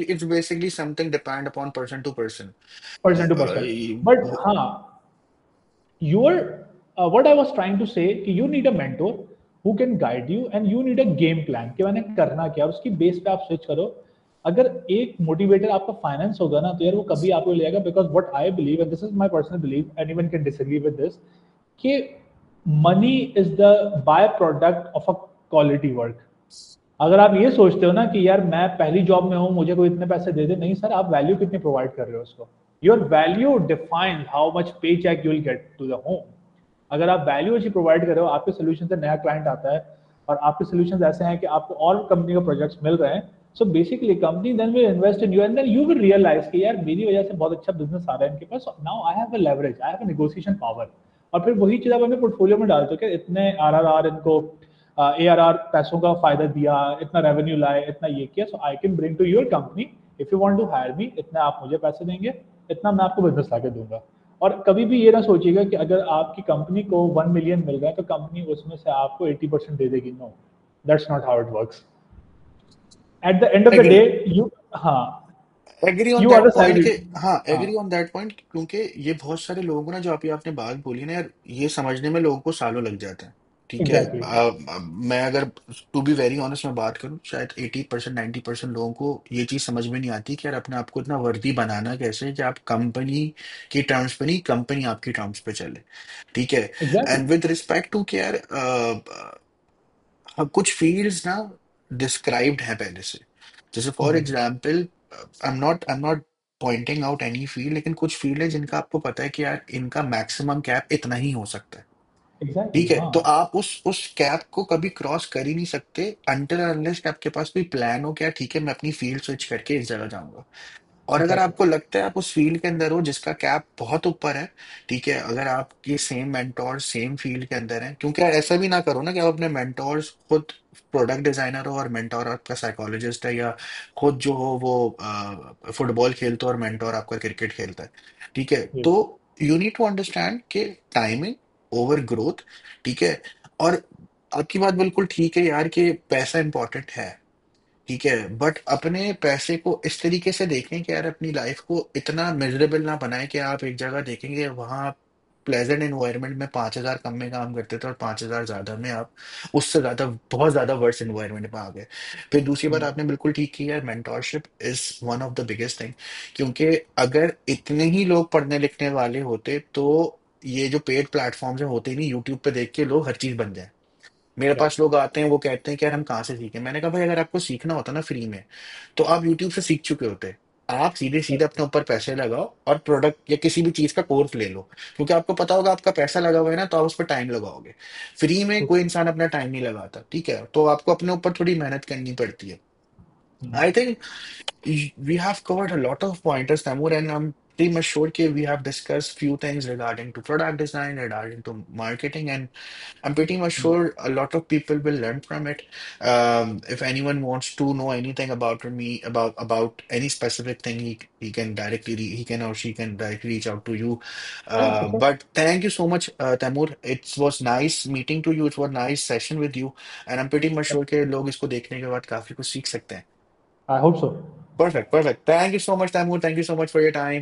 it's basically something depend upon person to person. Person to person, but हाँ, your what I was trying to say कि you need a mentor who can guide you and you need a game plan कि मैंने करना क्या, और उसकी base पे आप स्विच करो। अगर एक मोटिवेटर आपका फाइनेंस होगा ना, तो यार वो कभी आपको ले जाएगा, because what I believe, and this is my personal believe, anyone can disagree with this, कि money is the by product of a quality work. अगर आप ये सोचते हो ना कि यार मैं पहली जॉब में हूँ, मुझे कोई इतने पैसे दे दे, नहीं सर, आप वैल्यू कितनी प्रोवाइड कर रहे हो उसको। Your value defines how much pay check you will get to the home. अगर आप वैल्यू अच्छी प्रोवाइड कर रहे हो, आपके सोल्यूशन से नया क्लाइंट आता है, और आपके सोल्यूशन ऐसे हैं कि आपको और कंपनी के प्रोजेक्ट्स मिल रहे हैं, so basically company then will invest in you, and then you will realize कि यार मेरी वजह से बहुत अच्छा बिजनेस आ रहा है इनके पास, now I have a leverage, I have a negotiation power. और फिर वही चीज आप अपने पोर्टफोलियो में डालते हो कि इतने आर इनको ARR पैसों का फायदा दिया, इतना रेवेन्यू लाए, इतना ये किया, so I can bring to your company, if you want to hire me, इतना आप मुझे पैसे देंगे, इतना मैं आपको बिजनेस लाके दूंगा। और कभी भी ये ना सोचिएगा कि अगर आपकी कंपनी को 1 मिलियन मिल रहा है तो कंपनी उसमें से आपको 80% दे देगी, no, that's not how it works. At the end of the day, agree you, हाँ, agree on you are that the point salary. के हाँ हाँ, एग्री ऑन दैट पॉइंट क्योंकि ये बहुत सारे लोगों को ना जो आपने बात बोली ना यार ये समझने में लोगों को सालों लग जाता है ठीक है एग्जैक्टली। मैं अगर टू बी वेरी ऑनेस्ट मैं बात करूं शायद 80% 90% लोगों को ये चीज समझ में नहीं आती कि यार अपने आप को इतना वर्दी बनाना कैसे है कि आप कंपनी की टर्म्स पे नहीं कंपनी आपकी टर्म्स पे चले ठीक है exactly. And with respect to कि यार हाँ, कुछ फील्ड्स ना डिस्क्राइब्ड है पहले से जैसे for example I am not pointing out any field लेकिन कुछ फील्ड है जिनका आपको पता है कि यार इनका मैक्सिमम कैप इतना ही हो सकता है एग्जैक्टली। ठीक है हाँ, तो आप उस कैप को कभी क्रॉस कर ही नहीं सकते अनटिल अनलेस आपके पास कोई प्लान हो क्या ठीक है मैं अपनी फील्ड स्विच करके इस जगह जाऊंगा और अगर एग्जैक्टली। आपको लगता है आप उस फील्ड के अंदर हो जिसका कैप बहुत ऊपर है ठीक है अगर आपके सेम मेंटोर सेम फील्ड के अंदर है क्योंकि यार ऐसा भी ना करो ना कि आप अपने मेंटोर्स खुद प्रोडक्ट डिजाइनर हो और मेंटोर आपका साइकोलॉजिस्ट है या खुद जो हो वो फुटबॉल खेलते हो और मेंटोर आपका क्रिकेट खेलता है ठीक है जी। तो यू नीड टू अंडरस्टैंड कि टाइमिंग ओवर ग्रोथ ठीक है और आपकी बात बिल्कुल ठीक है यार कि पैसा इंपॉर्टेंट है ठीक है बट अपने पैसे को इस तरीके से देखें कि यार अपनी लाइफ को इतना मिजरेबल ना बनाए कि आप एक जगह देखेंगे वहां प्लेजेंट एनवायरनमेंट में 5,000 कम में काम करते थे और 5,000 ज्यादा में आप उससे ज्यादा बहुत ज्यादा वर्स एनवायरनमेंट में आ गए फिर दूसरी बात आपने बिल्कुल ठीक की यार mentorship is one of the biggest thing क्योंकि अगर इतने ही लोग पढ़ने लिखने वाले होते तो ये जो पेड प्लेटफॉर्म्स हैं होते ही नहीं यूट्यूब पे देख के लोग हर चीज बन जाए मेरे Right. पास लोग आते हैं, वो कहते हैं कि यार हम कहाँ से सीखें। मैंने कहा भाई अगर आपको सीखना होता ना फ्री में, तो आप यूट्यूब से सीख चुके होते। आप सीधे सीधे अपने ऊपर पैसे लगाओ और प्रोडक्ट या किसी भी चीज का कोर्स ले लो, क्योंकि आपको पता होगा आपका पैसा लगा हुआ है ना, तो आप उस पर टाइम लगाओगे। फ्री में True. कोई इंसान अपना टाइम नहीं लगाता, ठीक है, तो आपको अपने ऊपर थोड़ी मेहनत करनी पड़ती है। Mhm. I think we have covered a lot of pointers, Tamur, and I'm pretty much sure that we have discussed few things regarding to product design, regarding to marketing, and I'm pretty much Mhm. sure a lot of people will learn from it. If anyone wants to know anything about me, about any specific thing, he can he can or she can directly reach out to you. Sure, for sure. But thank you so much, Tamur. It was nice meeting to you. It was a nice session with you, and I'm pretty much sure कि लोग इसको देखने के बाद काफी कुछ सीख सकते हैं। I hope so. Perfect, perfect. Thank you so much, Tamur. Thank you so much for your time.